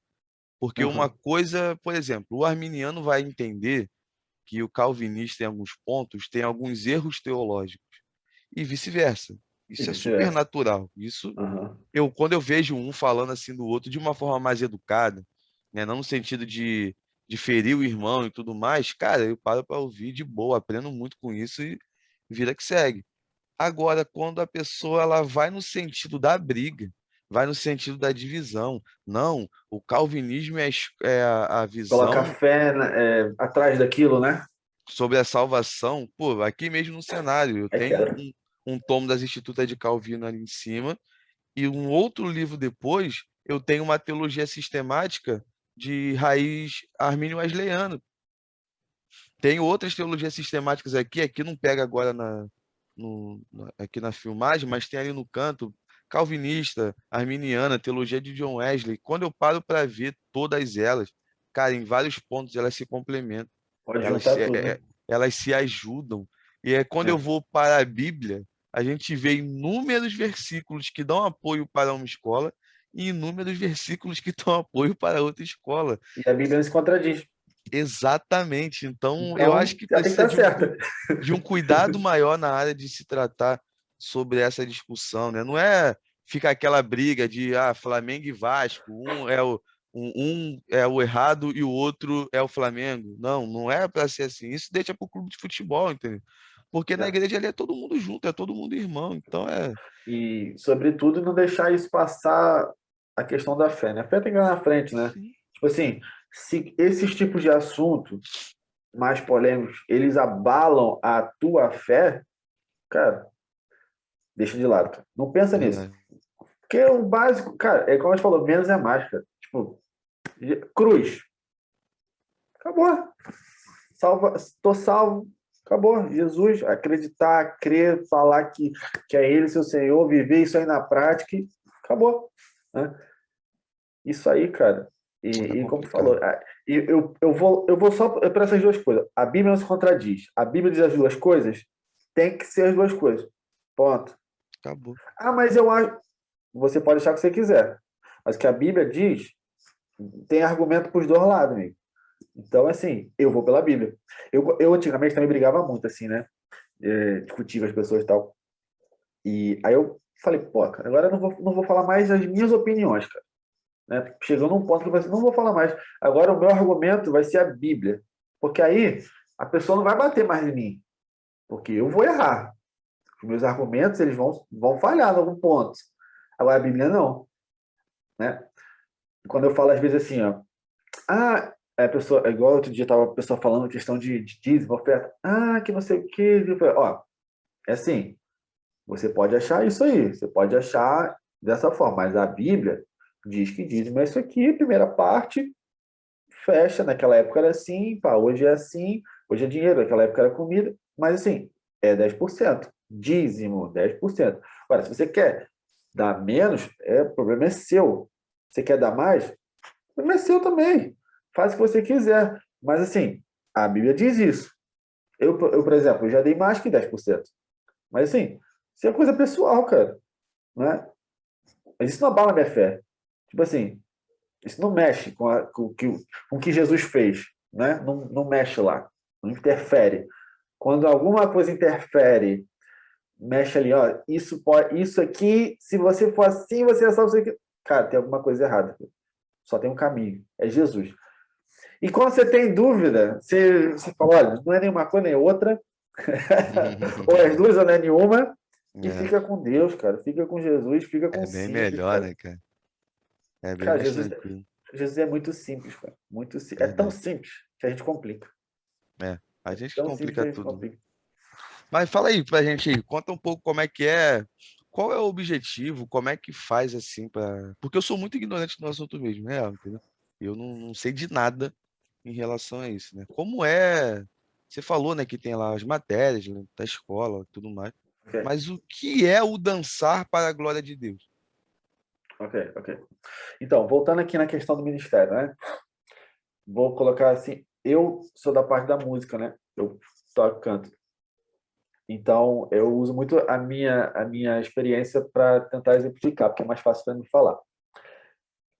Porque uma aham. coisa, por exemplo, o arminiano vai entender que o calvinista, em alguns pontos, tem alguns erros teológicos, e vice-versa. E Isso é super vice-versa. natural. Isso Aham. quando eu vejo um falando assim do outro de uma forma mais educada, né, não no sentido de ferir o irmão e tudo mais, cara, eu paro para ouvir de boa, aprendo muito com isso e vida que segue. Agora, quando a pessoa ela vai no sentido da briga, vai no sentido da divisão, não, o calvinismo é a Colocar visão fé, né, atrás daquilo, né? sobre a salvação, pô, aqui mesmo no cenário, eu É tenho quebra. um tomo das Institutas de Calvino ali em cima, e um outro livro depois, eu tenho uma teologia sistemática de raiz armínio-wesleyana. Tenho outras teologias sistemáticas aqui não pega agora aqui na filmagem, mas tem ali no canto, calvinista, arminiana, teologia de John Wesley. Quando eu paro para ver todas elas, cara, em vários pontos elas se complementam. Pode Elas, juntar tudo, né? elas se ajudam. E é quando eu É. vou para a Bíblia, a gente vê inúmeros versículos que dão apoio para uma escola e inúmeros versículos que dão apoio para outra escola. E a Bíblia não se contradiz. Exatamente. Então, eu acho Então, que já tem que precisa estar certa. de um cuidado maior na área de se tratar sobre essa discussão, né? Não é ficar aquela briga de Flamengo e Vasco, um é o errado e o outro é o Flamengo. Não, não é para ser assim. Isso deixa para o clube de futebol, entendeu? Porque na É. igreja ali é todo mundo junto, é todo mundo irmão. Então é. E, sobretudo, não deixar isso passar a questão da fé, né? A fé tem que ir lá na frente, né? Sim, Tipo assim, se esses tipos de assunto mais polêmicos, eles abalam a tua fé, cara, deixa de lado. Cara. Não pensa nisso. verdade. Porque o básico, cara, é como a gente falou, menos é mais, cara. Tipo, cruz. Acabou. Salva, tô salvo. Acabou. Jesus, acreditar, crer, falar que é Ele seu Senhor, viver isso aí na prática, e acabou. Né? Isso aí, cara. É E como tu complicado. falou, eu vou só para essas duas coisas. A Bíblia não se contradiz. A Bíblia diz as duas coisas, tem que ser as duas coisas. Ponto. Acabou. Ah, mas eu acho. Você pode achar o que você quiser. Mas o que a Bíblia diz, tem argumento para os dois lados, amigo. Então, assim, eu vou pela Bíblia. Eu antigamente também brigava muito, assim, né? Discutia com as pessoas e tal. E aí eu falei, pô, cara, agora eu não vou falar mais as minhas opiniões, cara. Né? Chegou num ponto que eu falei assim, não vou falar mais. Agora o meu argumento vai ser a Bíblia. Porque aí a pessoa não vai bater mais em mim. Porque eu vou errar. Os meus argumentos, eles vão falhar em algum ponto. Agora a Bíblia não, né? Quando eu falo às vezes assim, ó, a pessoa, igual outro dia tava a pessoa falando questão de dízimo, oferta, que não sei o quê. Ó, é assim, você pode achar isso aí, você pode achar dessa forma, mas a Bíblia diz que dízimo é isso aqui, primeira parte, fecha, naquela época era assim, pá, hoje é assim, hoje é dinheiro, naquela época era comida, mas assim, é 10%, dízimo, 10%. Agora, se você quer dar menos, o problema é seu. Você quer dar mais? O problema é seu também. Faz o que você quiser. Mas assim, a Bíblia diz isso. Por exemplo, eu já dei mais que 10%. Mas assim, isso é coisa pessoal, cara. Né? Mas isso não abala a minha fé. Tipo assim, isso não mexe com o que Jesus fez. Né? Não mexe lá. Não interfere. Quando alguma coisa interfere, mexe ali, ó, isso aqui, se você for assim, você é salvo. Cara, tem alguma coisa errada. Só tem um caminho. É Jesus. E quando você tem dúvida, você fala, olha, não é nenhuma coisa nem outra, ou as duas ou não é nenhuma, e É, fica com Deus, cara. Fica com Jesus, fica com é bem simples, melhor, cara. né, cara? É bem Cara, mais Jesus, tranquilo. Jesus é muito simples, cara. É tão Verdade. simples que a gente complica. É. A É gente tão simples que complica a gente tudo. complica. Mas fala aí pra gente aí, conta um pouco como é que é, qual é o objetivo, como é que faz assim para. Porque eu sou muito ignorante no assunto mesmo, real, entendeu? Eu não sei de nada em relação a isso, né? Como é. Você falou, né, que tem lá as matérias, né, da escola e tudo mais. Ok, Mas o que é o dançar para a glória de Deus? ok. Então, voltando aqui na questão do ministério, né? Vou colocar assim, eu sou da parte da música, né? Eu toco canto. Então, eu uso muito a minha experiência para tentar exemplificar, porque é mais fácil para mim falar.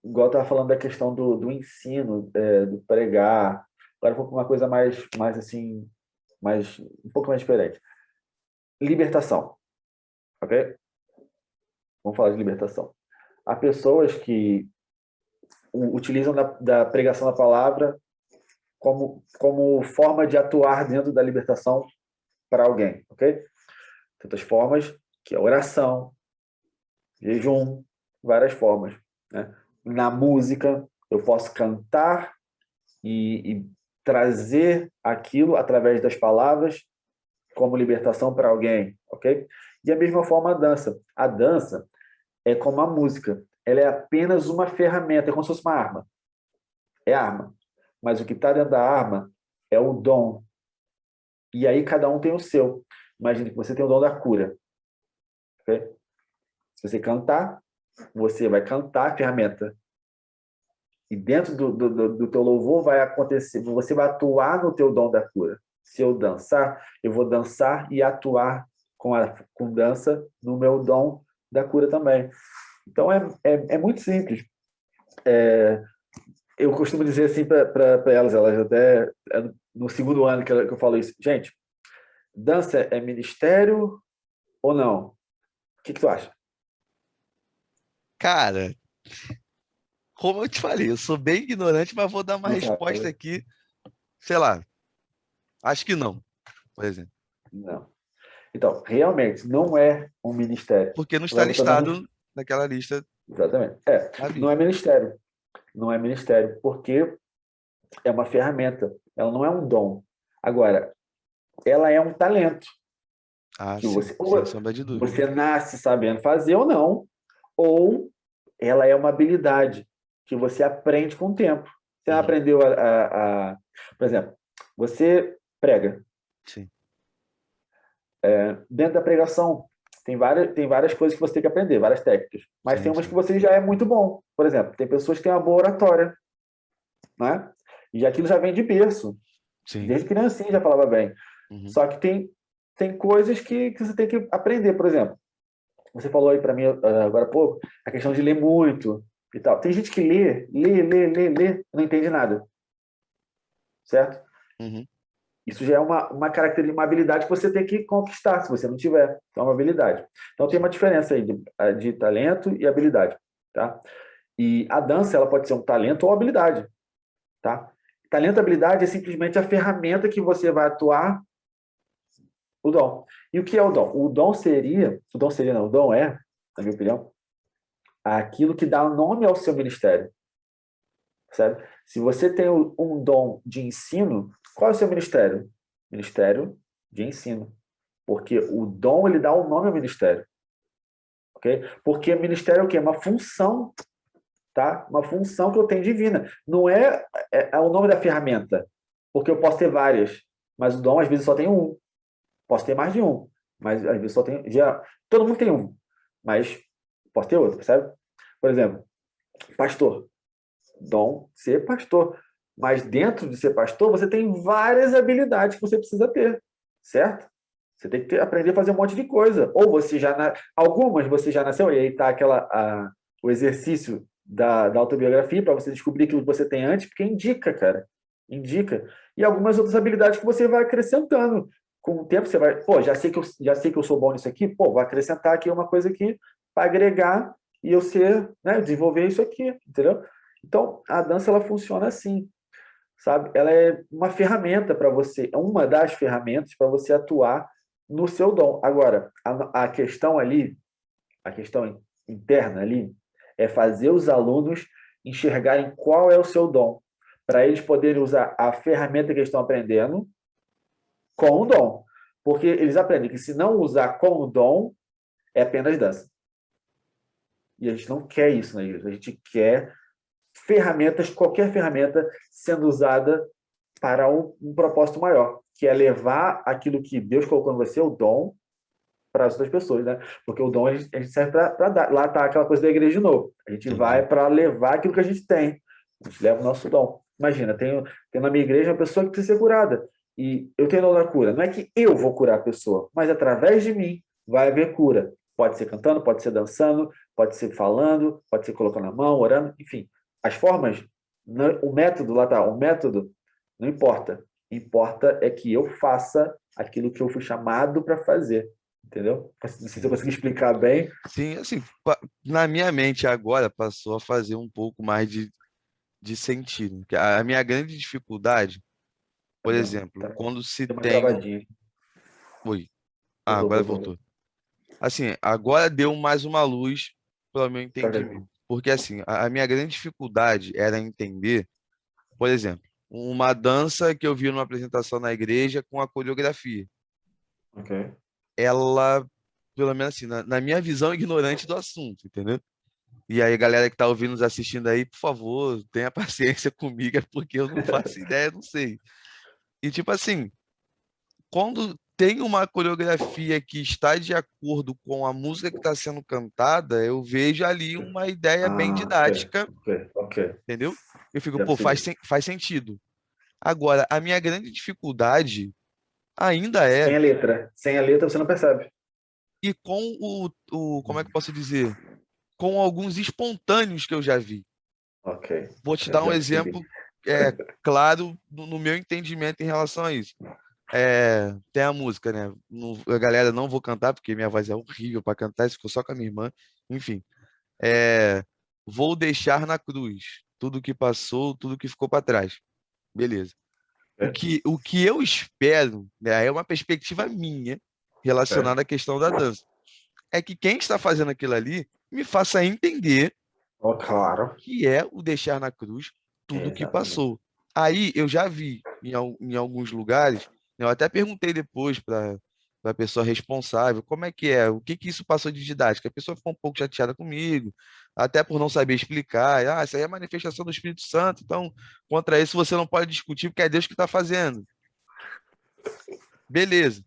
Igual eu estava falando da questão do ensino, do pregar. Agora eu vou para uma coisa mais assim, um pouco mais diferente. Libertação, ok? Vamos falar de libertação. Há pessoas que utilizam da pregação da palavra como forma de atuar dentro da libertação para alguém, ok? Tantas formas que é oração, jejum, várias formas. Né? Na música, eu posso cantar e trazer aquilo através das palavras como libertação para alguém, ok? E a mesma forma a dança. A dança é como a música. Ela é apenas uma ferramenta, é como se fosse uma arma. É arma. Mas o que está dentro da arma é o dom. E aí cada um tem o seu. Imagine que você tem o dom da cura. Ok? Se você cantar, você vai cantar a ferramenta. E dentro do teu louvor vai acontecer, você vai atuar no teu dom da cura. Se eu dançar, eu vou dançar e atuar com dança no meu dom da cura também. Então é muito simples. Eu costumo dizer assim para elas até no segundo ano que eu falo isso. Gente, dança é ministério ou não? O que tu acha? Cara, como eu te falei, eu sou bem ignorante, mas vou dar uma Não resposta sabe? aqui, sei lá, acho que não, por exemplo. Não. Então, realmente, não é um ministério. Porque não está Vai botar na listado naquela lista Exatamente. da Não é Bíblia. ministério. Não é ministério, porque é uma ferramenta. Ela não é um dom. Agora, ela é um talento Ah, que sim, você, sem ou sombra de dúvida. você nasce sabendo fazer ou não, ou ela é uma habilidade que você aprende com o tempo. Você Uhum, aprendeu por exemplo, você prega. sim, Dentro da pregação, tem várias coisas que você tem que aprender, várias técnicas. Mas tem sim, umas que sim, você já é muito bom. Por exemplo, tem pessoas que têm uma boa oratória, né? E aquilo já vem de berço. sim. Desde criancinha já falava bem. Uhum, Só que tem coisas que você tem que aprender. Por exemplo, você falou aí para mim agora há pouco, a questão de ler muito e tal. Tem gente que lê, e não entende nada, certo? uhum, Isso já é uma característica, uma habilidade que você tem que conquistar, se você não tiver. Então, é uma habilidade. Então, tem sim. uma diferença aí de talento e habilidade, tá? E a dança, ela pode ser um talento ou habilidade, tá? Talento e habilidade é simplesmente a ferramenta que você vai atuar o dom. E o que é o dom? O dom é, na minha opinião, aquilo que dá nome ao seu ministério, sabe? Se você tem um dom de ensino, qual é o seu ministério? Ministério de ensino. Porque o dom, ele dá o nome ao ministério, ok? Porque ministério é o quê? Uma função, tá? Uma função que eu tenho divina. Não é o nome da ferramenta, porque eu posso ter várias, mas o dom às vezes só tem um. Posso ter mais de um, mas às vezes só tem. Todo mundo tem um, mas posso ter outro, percebe? Por exemplo, pastor. Dom ser pastor. Mas dentro de ser pastor, você tem várias habilidades que você precisa ter, certo? Você tem que aprender a fazer um monte de coisa. Ou você algumas você já nasceu, e aí está o exercício da autobiografia para você descobrir aquilo que você tem antes, porque indica, cara. Indica. E algumas outras habilidades que você vai acrescentando. Com o tempo você vai, pô, já sei que eu sou bom nisso aqui, pô, vou acrescentar aqui uma coisa aqui para agregar e eu ser, né, desenvolver isso aqui, entendeu? Então, a dança ela funciona assim, sabe? Ela é uma ferramenta para você, é uma das ferramentas para você atuar no seu dom. Agora, a questão ali, a questão interna ali, é fazer os alunos enxergarem qual é o seu dom, para eles poderem usar a ferramenta que eles estão aprendendo com o dom. Porque eles aprendem que se não usar com o dom, é apenas dança. E a gente não quer isso na igreja. A gente quer ferramentas, qualquer ferramenta sendo usada para um propósito maior, que é levar aquilo que Deus colocou em você, o dom, para as outras pessoas, né? Porque o dom a gente serve para dar. Lá está aquela coisa da igreja de novo. A gente Entendi. vai para levar aquilo que a gente tem. A gente leva o nosso dom. Imagina, tem na minha igreja uma pessoa que precisa ser curada. E eu tenho dom da cura. Não é que eu vou curar a pessoa, mas através de mim vai haver cura. Pode ser cantando, pode ser dançando, pode ser falando, pode ser colocando a mão, orando, enfim. As formas, o método, lá está, o método não importa. Importa é que eu faça aquilo que eu fui chamado para fazer. Entendeu? Não sei se eu Sim. consegui explicar bem. Sim, assim, na minha mente agora passou a fazer um pouco mais de sentido. Que a minha grande dificuldade, por Não, exemplo, tá, quando se deu uma tem. travadinha. Oi. Ah, Voltou, agora voltou, voltou. voltou. Assim, agora deu mais uma luz para o meu Tá entendimento. vendo? Porque, assim, a minha grande dificuldade era entender, por exemplo, uma dança que eu vi numa apresentação na igreja com a coreografia. Ok. Ela, pelo menos assim, na minha visão ignorante do assunto, entendeu? E aí, galera que tá ouvindo, nos assistindo aí, por favor, tenha paciência comigo, é porque eu não faço ideia, não sei. E tipo assim, quando tem uma coreografia que está de acordo com a música que está sendo cantada, eu vejo ali uma ideia bem Ah, ok, didática, ok, ok. entendeu? Eu fico, Já pô, percebi. faz sentido. Agora, a minha grande dificuldade ainda é, Sem a letra você não percebe. e com como é que eu posso dizer? Com alguns espontâneos que eu já vi. Ok, Vou te dar um já percebi. exemplo claro no meu entendimento em relação a isso. Tem a música, né? A galera não vou cantar porque minha voz é horrível para cantar, isso ficou só com a minha irmã. Enfim, é, vou deixar na cruz tudo que passou, tudo que ficou para trás. Beleza. É, O que eu espero, né, é uma perspectiva minha é. relacionada à questão da dança. É que quem está fazendo aquilo ali me faça entender Oh, claro. que é o deixar na cruz tudo que Exatamente. passou. Aí eu já vi em alguns lugares, eu até perguntei depois para a pessoa responsável como é que é, o que que isso passou de didática. A pessoa ficou um pouco chateada comigo, até por não saber explicar. Ah, isso aí é manifestação do Espírito Santo, então contra isso você não pode discutir porque é Deus que está fazendo. Beleza.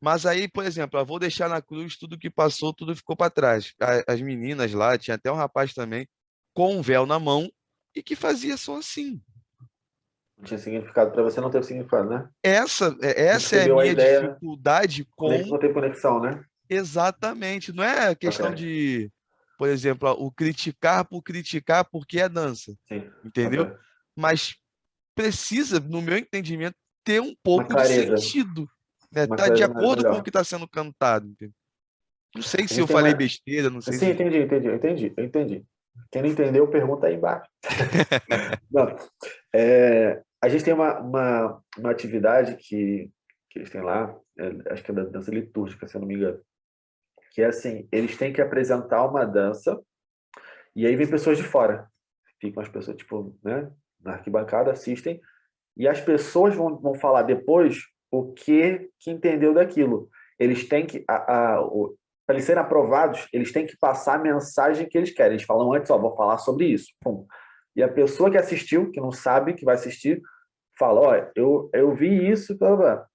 Mas aí, por exemplo, eu vou deixar na cruz tudo que passou, tudo ficou para trás. As meninas lá, tinha até um rapaz também, com um véu na mão, e que fazia só assim. Não tinha significado para você, não teve significado, né? Essa é a Percebeu a minha ideia, dificuldade com não teve conexão, né? exatamente. Não é a Ok, questão de, por exemplo, o criticar por criticar porque é dança, sim, ok. entendeu? Mas precisa, no meu entendimento, ter um Uma pouco de clareza, sentido, né? uma Tá de clareza acordo com o melhor. que está sendo cantado, entendeu? Não sei A se gente eu tem falei uma. besteira, não sei Sim, se. entendi. Quem não entendeu, pergunta aí embaixo. Não, a gente tem uma atividade que eles têm lá, acho que é da dança litúrgica, se eu não me engano, que é assim, eles têm que apresentar uma dança e aí vem pessoas de fora. Ficam as pessoas, tipo, né, na arquibancada, assistem, e as pessoas vão falar depois o que entendeu daquilo. Eles têm que, para eles serem aprovados, eles têm que passar a mensagem que eles querem. Eles falam antes, ó, vou falar sobre isso. Pum. E a pessoa que assistiu, que não sabe, que vai assistir, fala, ó, eu vi isso, blá, blá, blá.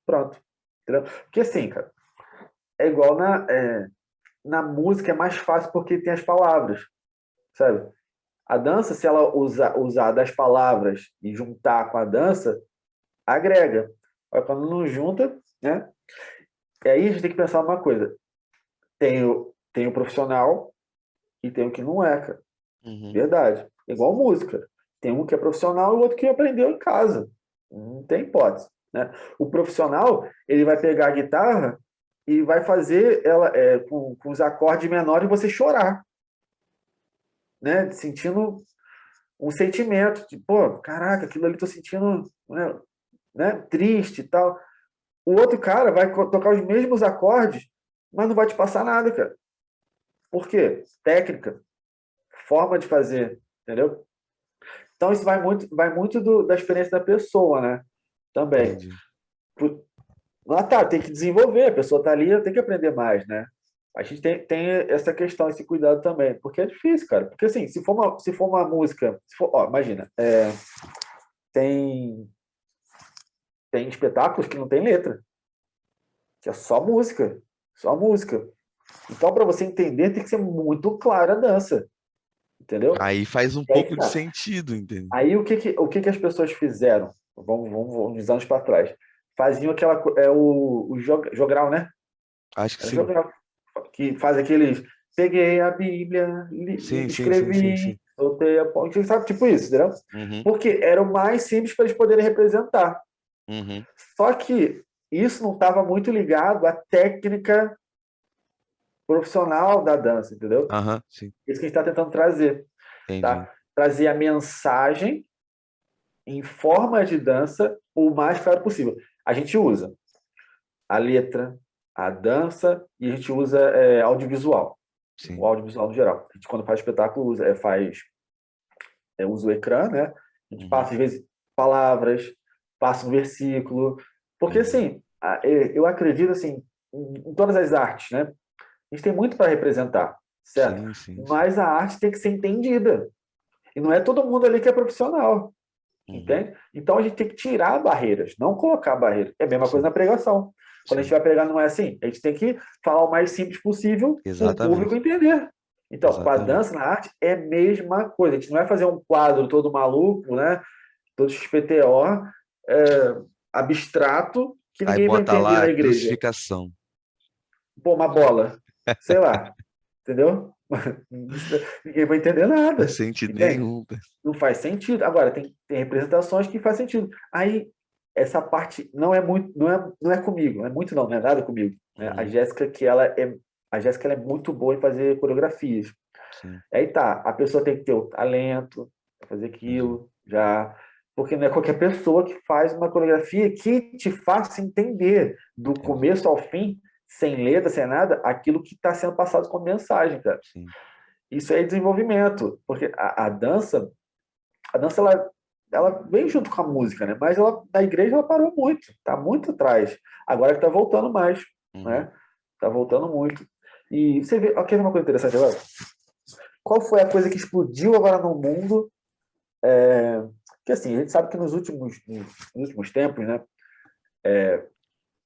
Pronto. Entendeu? Porque assim, cara, é igual na música, é mais fácil porque tem as palavras, sabe? A dança, se ela usar das palavras e juntar com a dança, agrega. Mas quando não junta, né? E aí a gente tem que pensar uma coisa. Tem o profissional e tem o que não é, cara. Uhum. Verdade. Igual música. Tem um que é profissional e o outro que aprendeu em casa. Não tem hipótese, né? O profissional, ele vai pegar a guitarra e vai fazer ela com os acordes menores e você chorar, né? Sentindo um sentimento de, pô, caraca, aquilo ali tô sentindo, né, triste e tal. O outro cara vai tocar os mesmos acordes, mas não vai te passar nada, cara. Por quê? Técnica, forma de fazer, entendeu? Então isso vai muito da experiência da pessoa, né? Também. Entendi. Lá tá, tem que desenvolver, a pessoa tá ali, tem que aprender mais, né? A gente tem essa questão, esse cuidado também, porque é difícil, cara. Porque assim, se for uma música, ó, imagina, tem, tem espetáculos que não tem letra, que é só música, só música. Então, para você entender, tem que ser muito clara a dança, entendeu? Aí faz um E aí que pouco de tá. sentido, entendeu? Aí o que as pessoas fizeram? Vamos uns anos para trás. Faziam o jogral, né? Acho que Era o sim. jogral. Que faz aqueles. Peguei a Bíblia, Sim, sim, sim, sim, sim. escrevi, soltei a ponte, sabe? Tipo isso, entendeu? Uhum, Porque era o mais simples para eles poderem representar. uhum. Só que isso não estava muito ligado à técnica profissional da dança, entendeu? Aham, sim. Isso que a gente está tentando trazer, Entendi. tá? Trazer a mensagem em forma de dança o mais claro possível. A gente usa a letra, a dança e a gente usa audiovisual, o Sim. audiovisual no geral. A gente, quando faz espetáculo, usa o ecrã, né? A gente Uhum, passa, às vezes, palavras, passa um versículo. Porque, entendi. assim, eu acredito, assim, em todas as artes, né? A gente tem muito para representar, certo? Sim, sim, sim. Mas a arte tem que ser entendida. E não é todo mundo ali que é profissional. Uhum. entende? Então a gente tem que tirar barreiras, não colocar barreiras. É a mesma coisa Sim, na pregação. Quando a gente sim. vai pregar, não é assim. A gente tem que falar o mais simples possível para o público Exatamente. entender. Então, com a Exatamente. dança na arte, é a mesma coisa. A gente não vai fazer um quadro todo maluco, né? Todo XPTO, abstrato, que Aí ninguém vai bota entender na lá igreja. crucificação. Pô, uma bola, sei lá, entendeu? Ninguém vai entender Não faz nada, sentido entende? nenhum. Não faz sentido. Agora, tem representações que faz sentido. Aí, essa parte não é muito, não é comigo, não é muito não é nada comigo. Né? Uhum. A Jéssica ela é muito boa em fazer coreografias. Sim, Aí tá, a pessoa tem que ter o talento para fazer entendi. aquilo, já. Porque não é qualquer pessoa que faz uma coreografia que te faça entender do Entendi. começo ao fim, sem letra, sem nada, aquilo que está sendo passado como mensagem, cara. Sim. Isso é desenvolvimento, porque a dança ela vem junto com a música, né? Mas ela, na igreja ela parou muito, tá muito atrás. Agora que tá voltando mais, Uhum. né? Tá voltando muito. E você vê, ok, uma coisa interessante agora. Qual foi a coisa que explodiu agora no mundo? Que assim, a gente sabe que nos últimos tempos, né,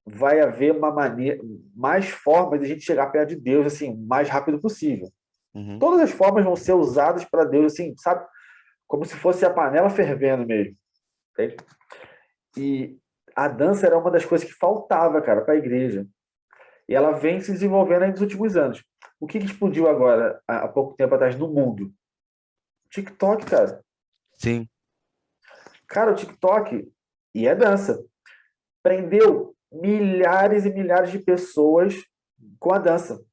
vai haver uma maneira, mais formas de a gente chegar perto de Deus, assim, o mais rápido possível. Uhum. Todas as formas vão ser usadas para Deus, assim, sabe? Como se fosse a panela fervendo mesmo. Entende? E a dança era uma das coisas que faltava, cara, para a igreja. E ela vem se desenvolvendo aí nos últimos anos. O que explodiu agora, há pouco tempo atrás, no mundo? TikTok, cara. Sim. Cara, o TikTok, e é dança, prendeu milhares e milhares de pessoas com a dança.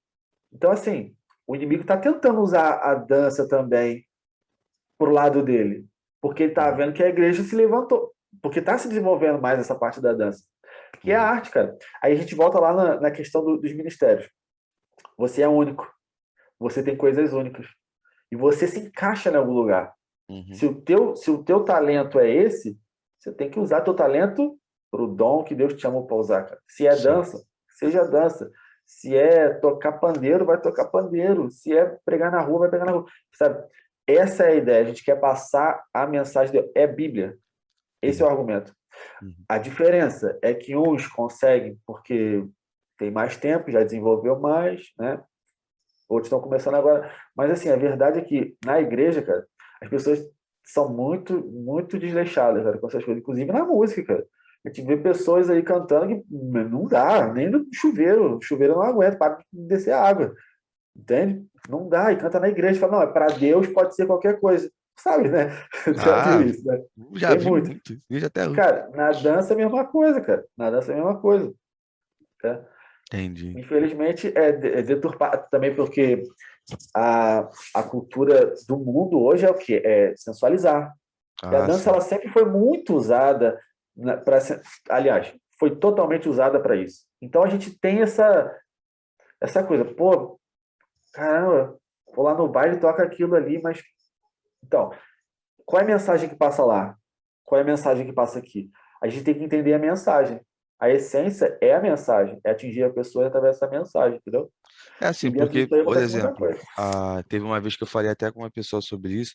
Então, assim, o inimigo está tentando usar a dança também pro lado dele, porque ele está Uhum. vendo que a igreja se levantou, porque está se desenvolvendo mais essa parte da dança, que é a Uhum. arte, cara. Aí a gente volta lá na questão dos ministérios. Você é único, você tem coisas únicas, e você se encaixa em algum lugar. Uhum. Se o teu talento é esse, você tem que usar teu talento para o dom que Deus te chamou para usar, cara. Se é Sim. dança, seja dança. Se é tocar pandeiro, vai tocar pandeiro. Se é pregar na rua, vai pregar na rua. Sabe? Essa é a ideia. A gente quer passar a mensagem de Deus. É Bíblia. Esse é o Entendi. argumento. Uhum. A diferença é que uns conseguem porque tem mais tempo, já desenvolveu mais, né? Outros estão começando agora. Mas, assim, a verdade é que na igreja, cara, as pessoas são muito, muito desleixadas, cara, com essas coisas. Inclusive na música, cara. A gente vê pessoas aí cantando que não dá, nem no chuveiro. O chuveiro não aguenta, para de descer água. Entende? Não dá. E canta na igreja. Fala, não, é para Deus pode ser qualquer coisa. Sabe, né? Já viu Ah, isso, né? já Tem vi muito. muito. Vejo até hoje. Cara, na dança é a mesma coisa, cara. Na dança é a mesma coisa. Tá? Entendi. Infelizmente, é deturpado também porque a cultura do mundo hoje é o quê? É sensualizar. E a Ah, dança sim. ela sempre foi muito usada para, aliás, foi totalmente usada para isso. Então a gente tem essa coisa, pô, caramba, vou lá no baile e toca aquilo ali, mas então, qual é a mensagem que passa lá? Qual é a mensagem que passa aqui? A gente tem que entender a mensagem. A essência é a mensagem, é atingir a pessoa através dessa mensagem, entendeu? É E assim, dentro porque, disso aí por acontece muita exemplo, coisa. teve uma vez que eu falei até com uma pessoa sobre isso,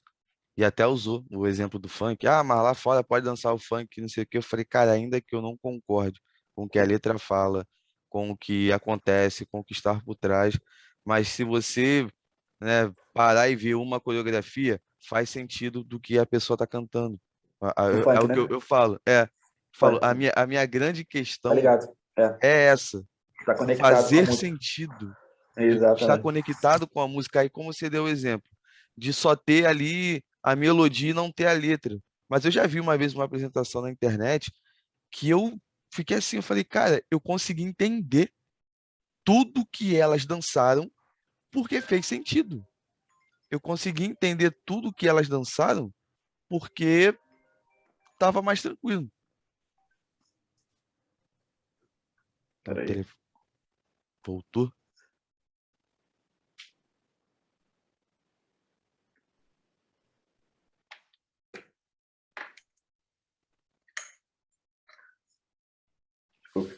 e até usou o exemplo do funk. Ah, mas lá fora pode dançar o funk, não sei o quê. Eu falei, cara, ainda que eu não concorde com o que a letra fala, com o que acontece, com o que está por trás, mas se você, né, parar e ver uma coreografia, faz sentido do que a pessoa está cantando. Do É funk, o que né? eu falo. Falo, Funk, a minha grande tá questão ligado? É, é essa, tá conectado com a fazer música. sentido de estar Exatamente. conectado com a música. Aí, como você deu o exemplo, de só ter ali a melodia e não ter a letra. Mas eu já vi uma vez uma apresentação na internet que eu fiquei assim, eu falei, cara, eu consegui entender tudo que elas dançaram porque fez sentido. Eu consegui entender tudo que elas dançaram porque estava mais tranquilo. O Peraí. telefone voltou. Desculpa.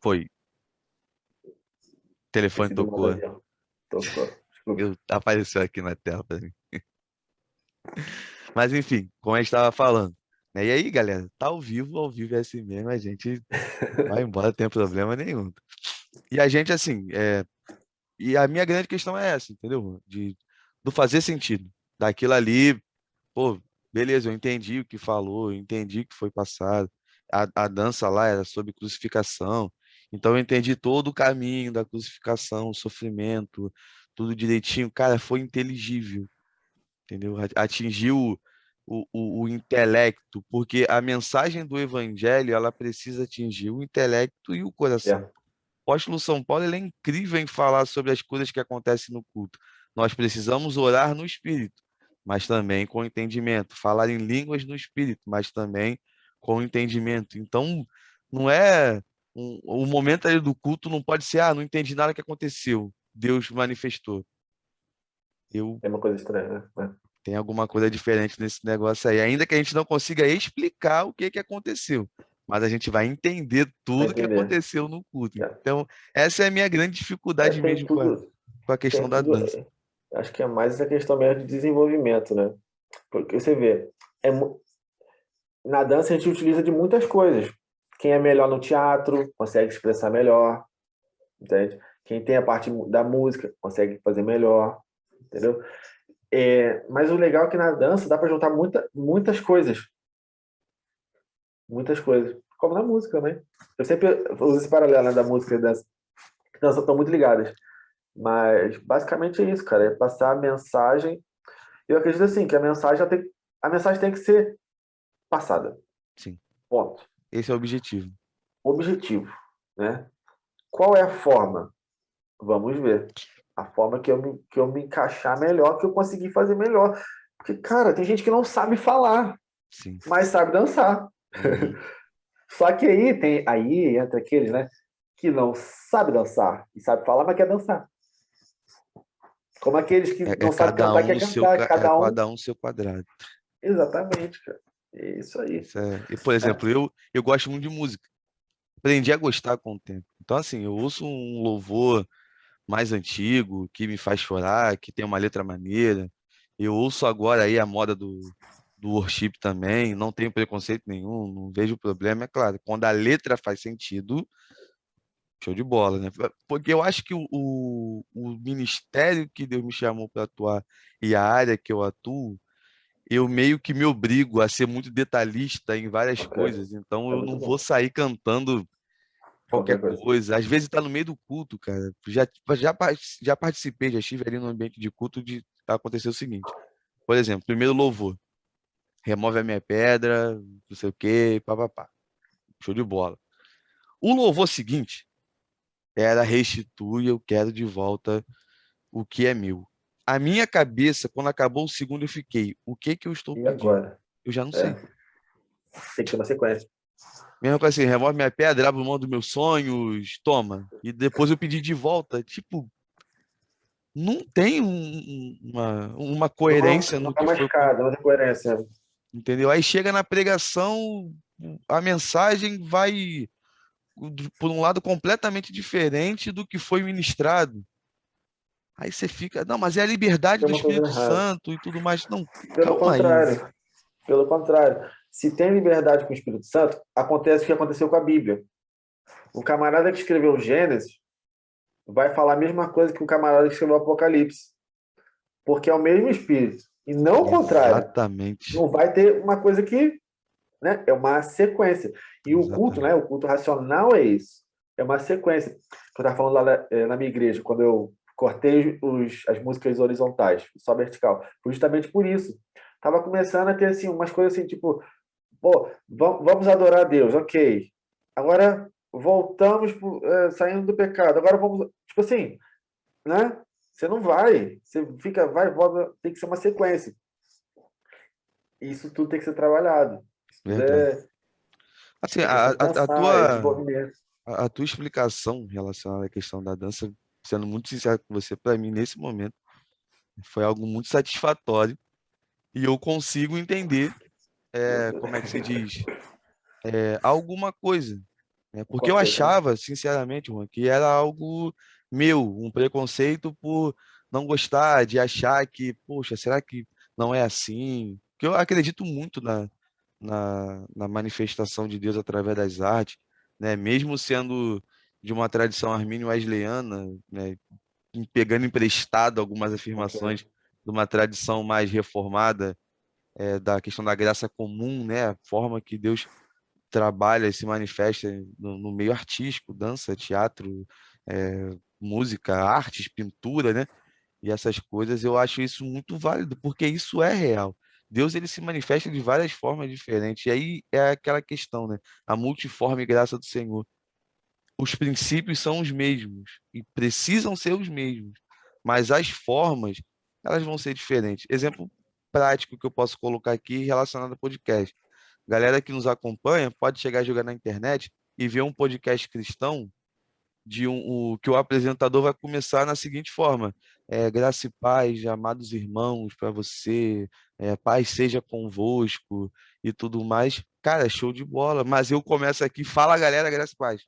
Foi. O telefone Recebi uma nota tocou. de erro. Tocou. Desculpa. Apareceu aqui na tela para mim. Mas enfim, como a gente estava falando. Né? E aí, galera, tá ao vivo é assim mesmo, a gente vai embora, não tem problema nenhum. E a gente, assim, e a minha grande questão é essa, entendeu? Do fazer sentido. Daquilo ali, pô, beleza, eu entendi o que falou, eu entendi o que foi passado. A dança lá era sobre crucificação, então eu entendi todo o caminho da crucificação, o sofrimento, tudo direitinho. Cara, foi inteligível, entendeu? Atingiu o intelecto, porque a mensagem do evangelho, ela precisa atingir o intelecto e o coração. É, O apóstolo São Paulo, ele é incrível em falar sobre as coisas que acontecem no culto. Nós precisamos orar no espírito, mas também com entendimento, falar em línguas no espírito, mas também com entendimento. Então, não é o momento ali do culto não pode ser, não entendi nada que aconteceu. Deus manifestou. Eu é uma coisa estranha, né? Tem alguma coisa diferente nesse negócio aí. Ainda que a gente não consiga explicar o que que aconteceu, mas a gente vai entender Vai tudo que entender. aconteceu no culto. É, Então, essa é a minha grande dificuldade tem mesmo tudo, com a questão tem da tudo. dança. Acho que é mais essa questão mesmo de desenvolvimento, né? Porque você vê, é, na dança a gente utiliza de muitas coisas. Quem é melhor no teatro consegue expressar melhor, entende? Quem tem a parte da música consegue fazer melhor, entendeu? Mas o legal é que na dança dá para juntar muitas coisas, muitas coisas, como na música, né? Eu sempre uso esse paralelo, né, da música e da dança, estão muito ligadas. Mas basicamente é isso, cara, é passar a mensagem. Eu acredito assim que a mensagem tem que ser passada. Sim, Ponto. esse é o objetivo. Objetivo, né? Qual é a forma? Vamos ver. A forma que eu me encaixar melhor, que eu conseguir fazer melhor. Porque, cara, tem gente que não sabe falar, Sim. mas sabe dançar. Uhum. Só que aí entra aqueles, né, que não sabe dançar e sabe falar, mas quer dançar. Como aqueles que É não sabem cada cantar, um quer no seu, cantar, cada um. cada um no seu quadrado. Exatamente, cara. É isso aí. E, por É, exemplo, eu gosto muito de música. Aprendi a gostar com o tempo. Então, assim, eu ouço um louvor mais antigo, que me faz chorar, que tem uma letra maneira. Eu ouço agora aí a moda do worship também, não tenho preconceito nenhum, não vejo problema. É claro, quando a letra faz sentido, show de bola, né? Porque eu acho que o ministério que Deus me chamou para atuar e a área que eu atuo, eu meio que me obrigo a ser muito detalhista em várias ok. coisas, então É eu muito não vou bom. sair cantando qualquer Qualquer coisa. coisa. Às vezes está no meio do culto, cara. Já participei, já estive ali no ambiente de culto de acontecer o seguinte. Por exemplo, primeiro louvor. Remove a minha pedra, não sei o quê, papapá. Show de bola. O louvor seguinte era restitui, eu quero de volta o que é meu. A minha cabeça, quando acabou o segundo, eu fiquei, o que que eu estou E pedindo? agora? Eu já não É, sei. tem que ter uma sequência. Mesma coisa assim, remove minha pedra, abre mão dos meus sonhos, toma. E depois eu pedi de volta. Tipo, não tem uma coerência Não no tá que foi, mascado, não tem coerência. entendeu? Aí chega na pregação, a mensagem vai por um lado completamente diferente do que foi ministrado. Aí você fica, não, mas é a liberdade Tem do uma coisa Espírito errada. Santo e tudo mais. Não, Pelo calma aí. contrário. Pelo contrário. Se tem liberdade com o Espírito Santo, acontece o que aconteceu com a Bíblia. O camarada que escreveu o Gênesis vai falar a mesma coisa que o camarada que escreveu o Apocalipse. Porque é o mesmo Espírito. E não o contrário. Exatamente. Não vai ter uma coisa que, né, é uma sequência. E o culto, né, Exatamente. o culto racional é isso. É uma sequência. Eu estava falando lá na minha igreja, quando eu cortei as músicas horizontais, só vertical. Foi justamente por isso. Tava começando a ter assim, umas coisas assim, tipo, pô, vamos adorar a Deus, ok. Agora voltamos, saindo do pecado. Agora vamos, tipo assim, né? Você não vai. Você fica, vai, volta, tem que ser uma sequência. Isso tudo tem que ser trabalhado. Isso tudo Verdade. Assim, é questão de pensar, é desenvolvimento. a tua explicação relacionada à questão da dança, sendo muito sincero com você, para mim, nesse momento, foi algo muito satisfatório e eu consigo entender, como é que se diz, alguma coisa, né? Porque Com eu certeza. achava, sinceramente, Juan, que era algo meu, um preconceito por não gostar, de achar que, poxa, será que não é assim? Porque eu acredito muito na manifestação de Deus através das artes, né? Mesmo sendo de uma tradição armínio-wesleyana, né? Pegando emprestado algumas afirmações Ok. de uma tradição mais reformada, da questão da graça comum, né? A forma que Deus trabalha e se manifesta no meio artístico, dança, teatro, música, artes, pintura, né? E essas coisas, eu acho isso muito válido, porque isso é real. Deus ele se manifesta de várias formas diferentes. E aí é aquela questão, né? A multiforme graça do Senhor. Os princípios são os mesmos e precisam ser os mesmos, mas as formas, elas vão ser diferentes. Exemplo prático que eu posso colocar aqui relacionado ao podcast. Galera que nos acompanha pode chegar a jogar na internet e ver um podcast cristão que o apresentador vai começar na seguinte forma: graça e paz, amados irmãos, para você, paz seja convosco e tudo mais. Cara, show de bola. Mas eu começo aqui, fala galera, graça e paz.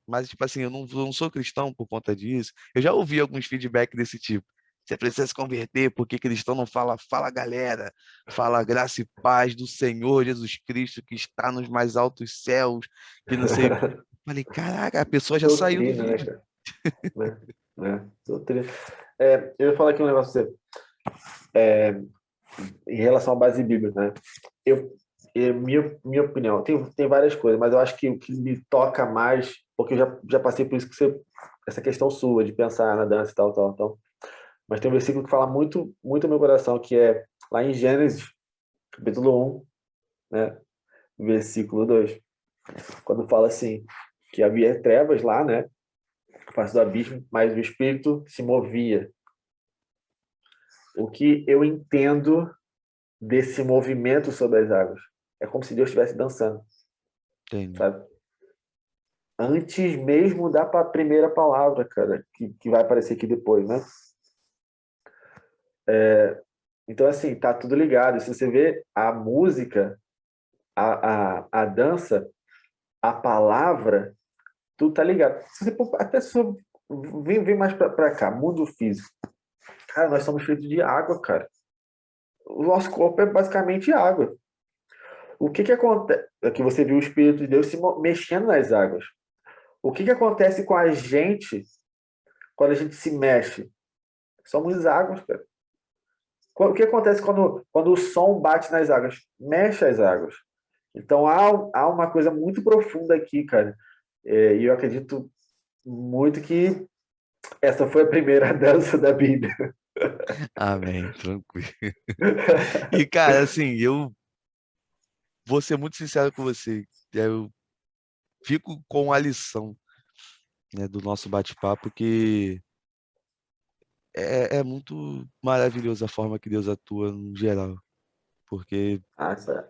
Mas, tipo assim, eu não sou cristão por conta disso. Eu já ouvi alguns feedback desse tipo. Você precisa se converter, porque cristão não fala, fala galera, fala graça e paz do Senhor Jesus Cristo que está nos mais altos céus, que não sei. Falei, caraca, a pessoa já saiu do Doutrina, né, vídeo. cara? Doutrina. Eu ia falar aqui um negócio pra você. Em relação à base bíblica, né? Eu, minha opinião, tem várias coisas, mas eu acho que o que me toca mais, porque eu já passei por isso que você, essa questão sua de pensar na dança e tal, tal, tal. Mas tem um versículo que fala muito, muito no meu coração, que é lá em Gênesis, capítulo 1, né? Versículo 2, quando fala assim, que havia trevas lá, né? Face do abismo, mas o Espírito se movia. O que eu entendo desse movimento sobre as águas? É como se Deus estivesse dançando, Entendi. sabe? Antes mesmo da primeira palavra, cara, que vai aparecer aqui depois, né? Então, assim, tá tudo ligado. Se você vê a música, a dança, a palavra, tudo tá ligado. Se você até se eu vem mais pra cá, mundo físico. Cara, nós somos feitos de água, cara. O nosso corpo é basicamente água. O que que acontece? Aqui você viu o Espírito de Deus mexendo nas águas. O que que acontece com a gente quando a gente se mexe? Somos águas, cara. O que acontece quando o som bate nas águas? Mexe as águas. Então há uma coisa muito profunda aqui, cara. E eu acredito muito que essa foi a primeira dança da Bíblia. Amém, tranquilo. E, cara, assim, eu vou ser muito sincero com você. Eu fico com a lição, né, do nosso bate-papo, que é muito maravilhoso a forma que Deus atua no geral, porque Essa,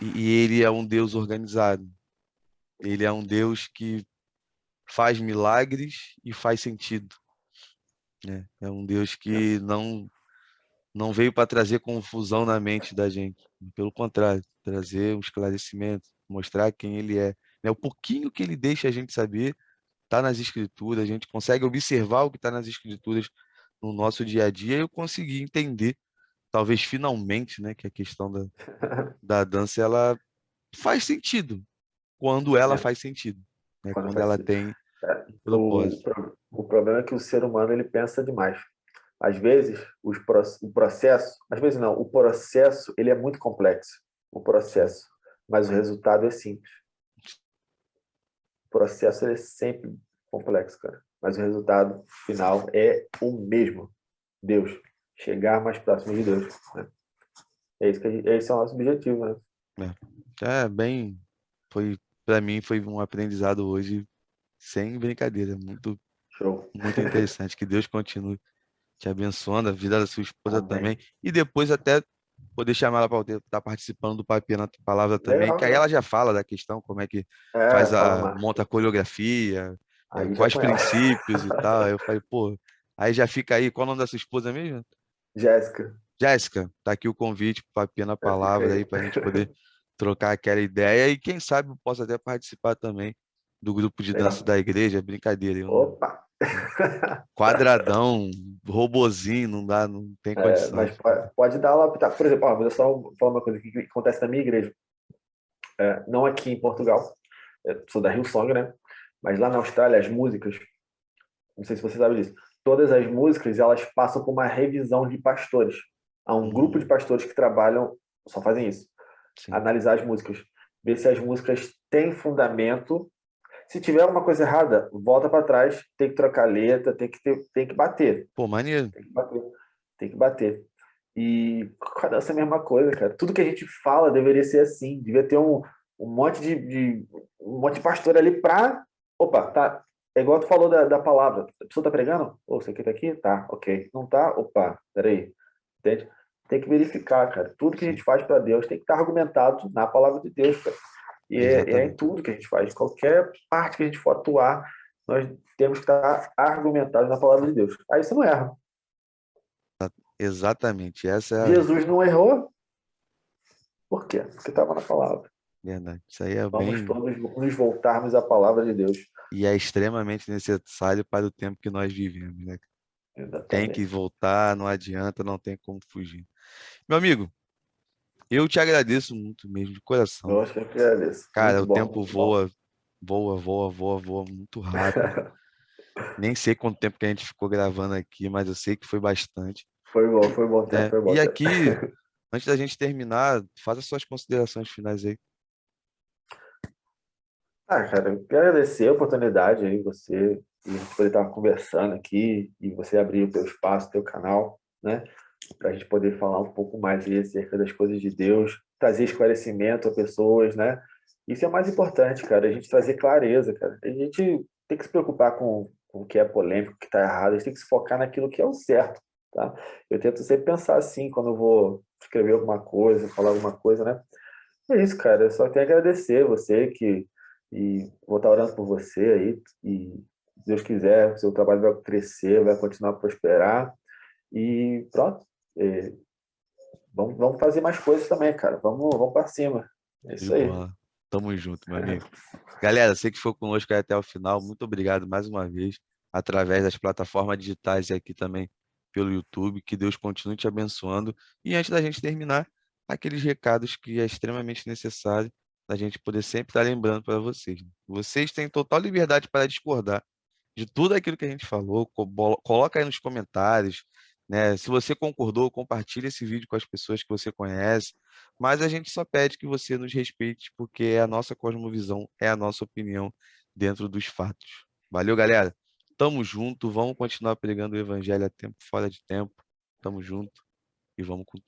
e ele é um Deus organizado. Ele é um Deus que faz milagres e faz sentido, né? É um Deus que não veio para trazer confusão na mente da gente, pelo contrário, trazer um esclarecimento, mostrar quem ele é, né? O pouquinho que ele deixa a gente saber está nas escrituras, a gente consegue observar o que está nas escrituras no nosso dia a dia e eu consegui entender, talvez finalmente, né, que a questão da dança ela faz sentido quando ela é, faz sentido, né? quando Quando faz ela sentido. tem É, um propósito. o problema é que o ser humano ele pensa demais. Às vezes, o processo, às vezes não, o processo ele é muito complexo, o Sim. processo, mas o resultado é simples. O processo ele é sempre complexo, cara, mas o resultado final é o mesmo. Deus, chegar mais próximo de Deus, né? É isso que esse é o nosso objetivo, né? Bem, foi para mim foi um aprendizado hoje sem brincadeira, muito Show. muito interessante. Que Deus continue te abençoando, a vida da sua esposa também, Amém. e depois até poder chamar ela para estar participando do Papo na Palavra também, Legal, que aí ela legal. já fala da questão, como é que faz Fala a mais. monta a coreografia, Aí já quais com ela. princípios e tal. Aí eu falei, pô, aí já fica aí, qual é o nome da sua esposa mesmo? Jéssica, Jéssica, tá aqui o convite para Papo na fica Palavra aí aí. para a gente poder trocar aquela ideia e quem sabe eu posso até participar também do grupo de dança Legal. da igreja, brincadeira, eu não, Opa! Quadradão, robozinho, não dá, não tem Mas condições. pode dar lá, tá? Por exemplo, ó, vou só falar uma coisa que acontece na minha igreja. Não aqui em Portugal, eu sou da Hillsong, né? Mas lá na Austrália, as músicas, não sei se você sabe disso, todas as músicas elas passam por uma revisão de pastores. Há um grupo de Hum, pastores que trabalham, só fazem isso, sim, analisar as músicas, ver se as músicas têm fundamento. Se tiver alguma coisa errada, volta para trás, tem que trocar letra, tem que bater, pô, maneiro. tem que bater, tem que bater. E com a dança é a mesma coisa, cara. Tudo que a gente fala deveria ser assim. Devia ter um monte um monte de pastor ali pra. Opa, tá. É igual tu falou da palavra. A pessoa tá pregando? Ô, você aqui tá aqui? Tá, ok. Não tá? Opa, peraí. Entende? Tem que verificar, cara. Tudo que a Sim, gente faz para Deus tem que estar argumentado na palavra de Deus, cara. E é em exatamente. tudo que a gente faz. Qualquer parte que a gente for atuar, nós temos que estar argumentado na palavra de Deus. Aí você não erra. Exatamente. Essa é a Jesus não errou, por quê? Porque estava na palavra. verdade. Isso aí é Vamos bem todos nos voltarmos à palavra de Deus. e é extremamente necessário para o tempo que nós vivemos, né? Tem que Exatamente. voltar, não adianta, não tem como fugir. Meu amigo, eu te agradeço muito mesmo, de coração. Eu acho que agradeço. Cara, Muito o bom, tempo muito bom. voa muito rápido. Nem sei quanto tempo que a gente ficou gravando aqui, mas eu sei que foi bastante, Foi bom tempo, né? foi bom E tempo. aqui, antes da gente terminar, faça suas considerações finais aí. Cara, eu quero agradecer a oportunidade aí, você, e a gente poder estar conversando aqui, e você abrir o teu espaço, o teu canal, né? Para a gente poder falar um pouco mais aí acerca das coisas de Deus, trazer esclarecimento a pessoas, né? Isso é o mais importante, cara, a gente trazer clareza, cara. A gente tem que se preocupar com o que é polêmico, o que está errado, a gente tem que se focar naquilo que é o certo, tá? Eu tento sempre pensar assim quando eu vou escrever alguma coisa, falar alguma coisa, né? É isso, cara. Eu só tenho a agradecer você e vou estar orando por você aí e se Deus quiser, o seu trabalho vai crescer, vai continuar a prosperar e pronto. É, vamos fazer mais coisas também, cara. Vamos para cima. É De isso aí. bola. Tamo junto, meu amigo. Galera, você que ficou conosco aí até o final, muito obrigado mais uma vez, através das plataformas digitais e aqui também pelo YouTube. Que Deus continue te abençoando. E antes da gente terminar, aqueles recados que é extremamente necessário da gente poder sempre estar lembrando para vocês, né? Vocês têm total liberdade para discordar de tudo aquilo que a gente falou, coloca aí nos comentários, né? Se você concordou, compartilha esse vídeo com as pessoas que você conhece, mas a gente só pede que você nos respeite, porque é a nossa cosmovisão, é a nossa opinião dentro dos fatos. Valeu, galera. Tamo junto, vamos continuar pregando o evangelho a tempo fora de tempo. Tamo junto e vamos com tudo.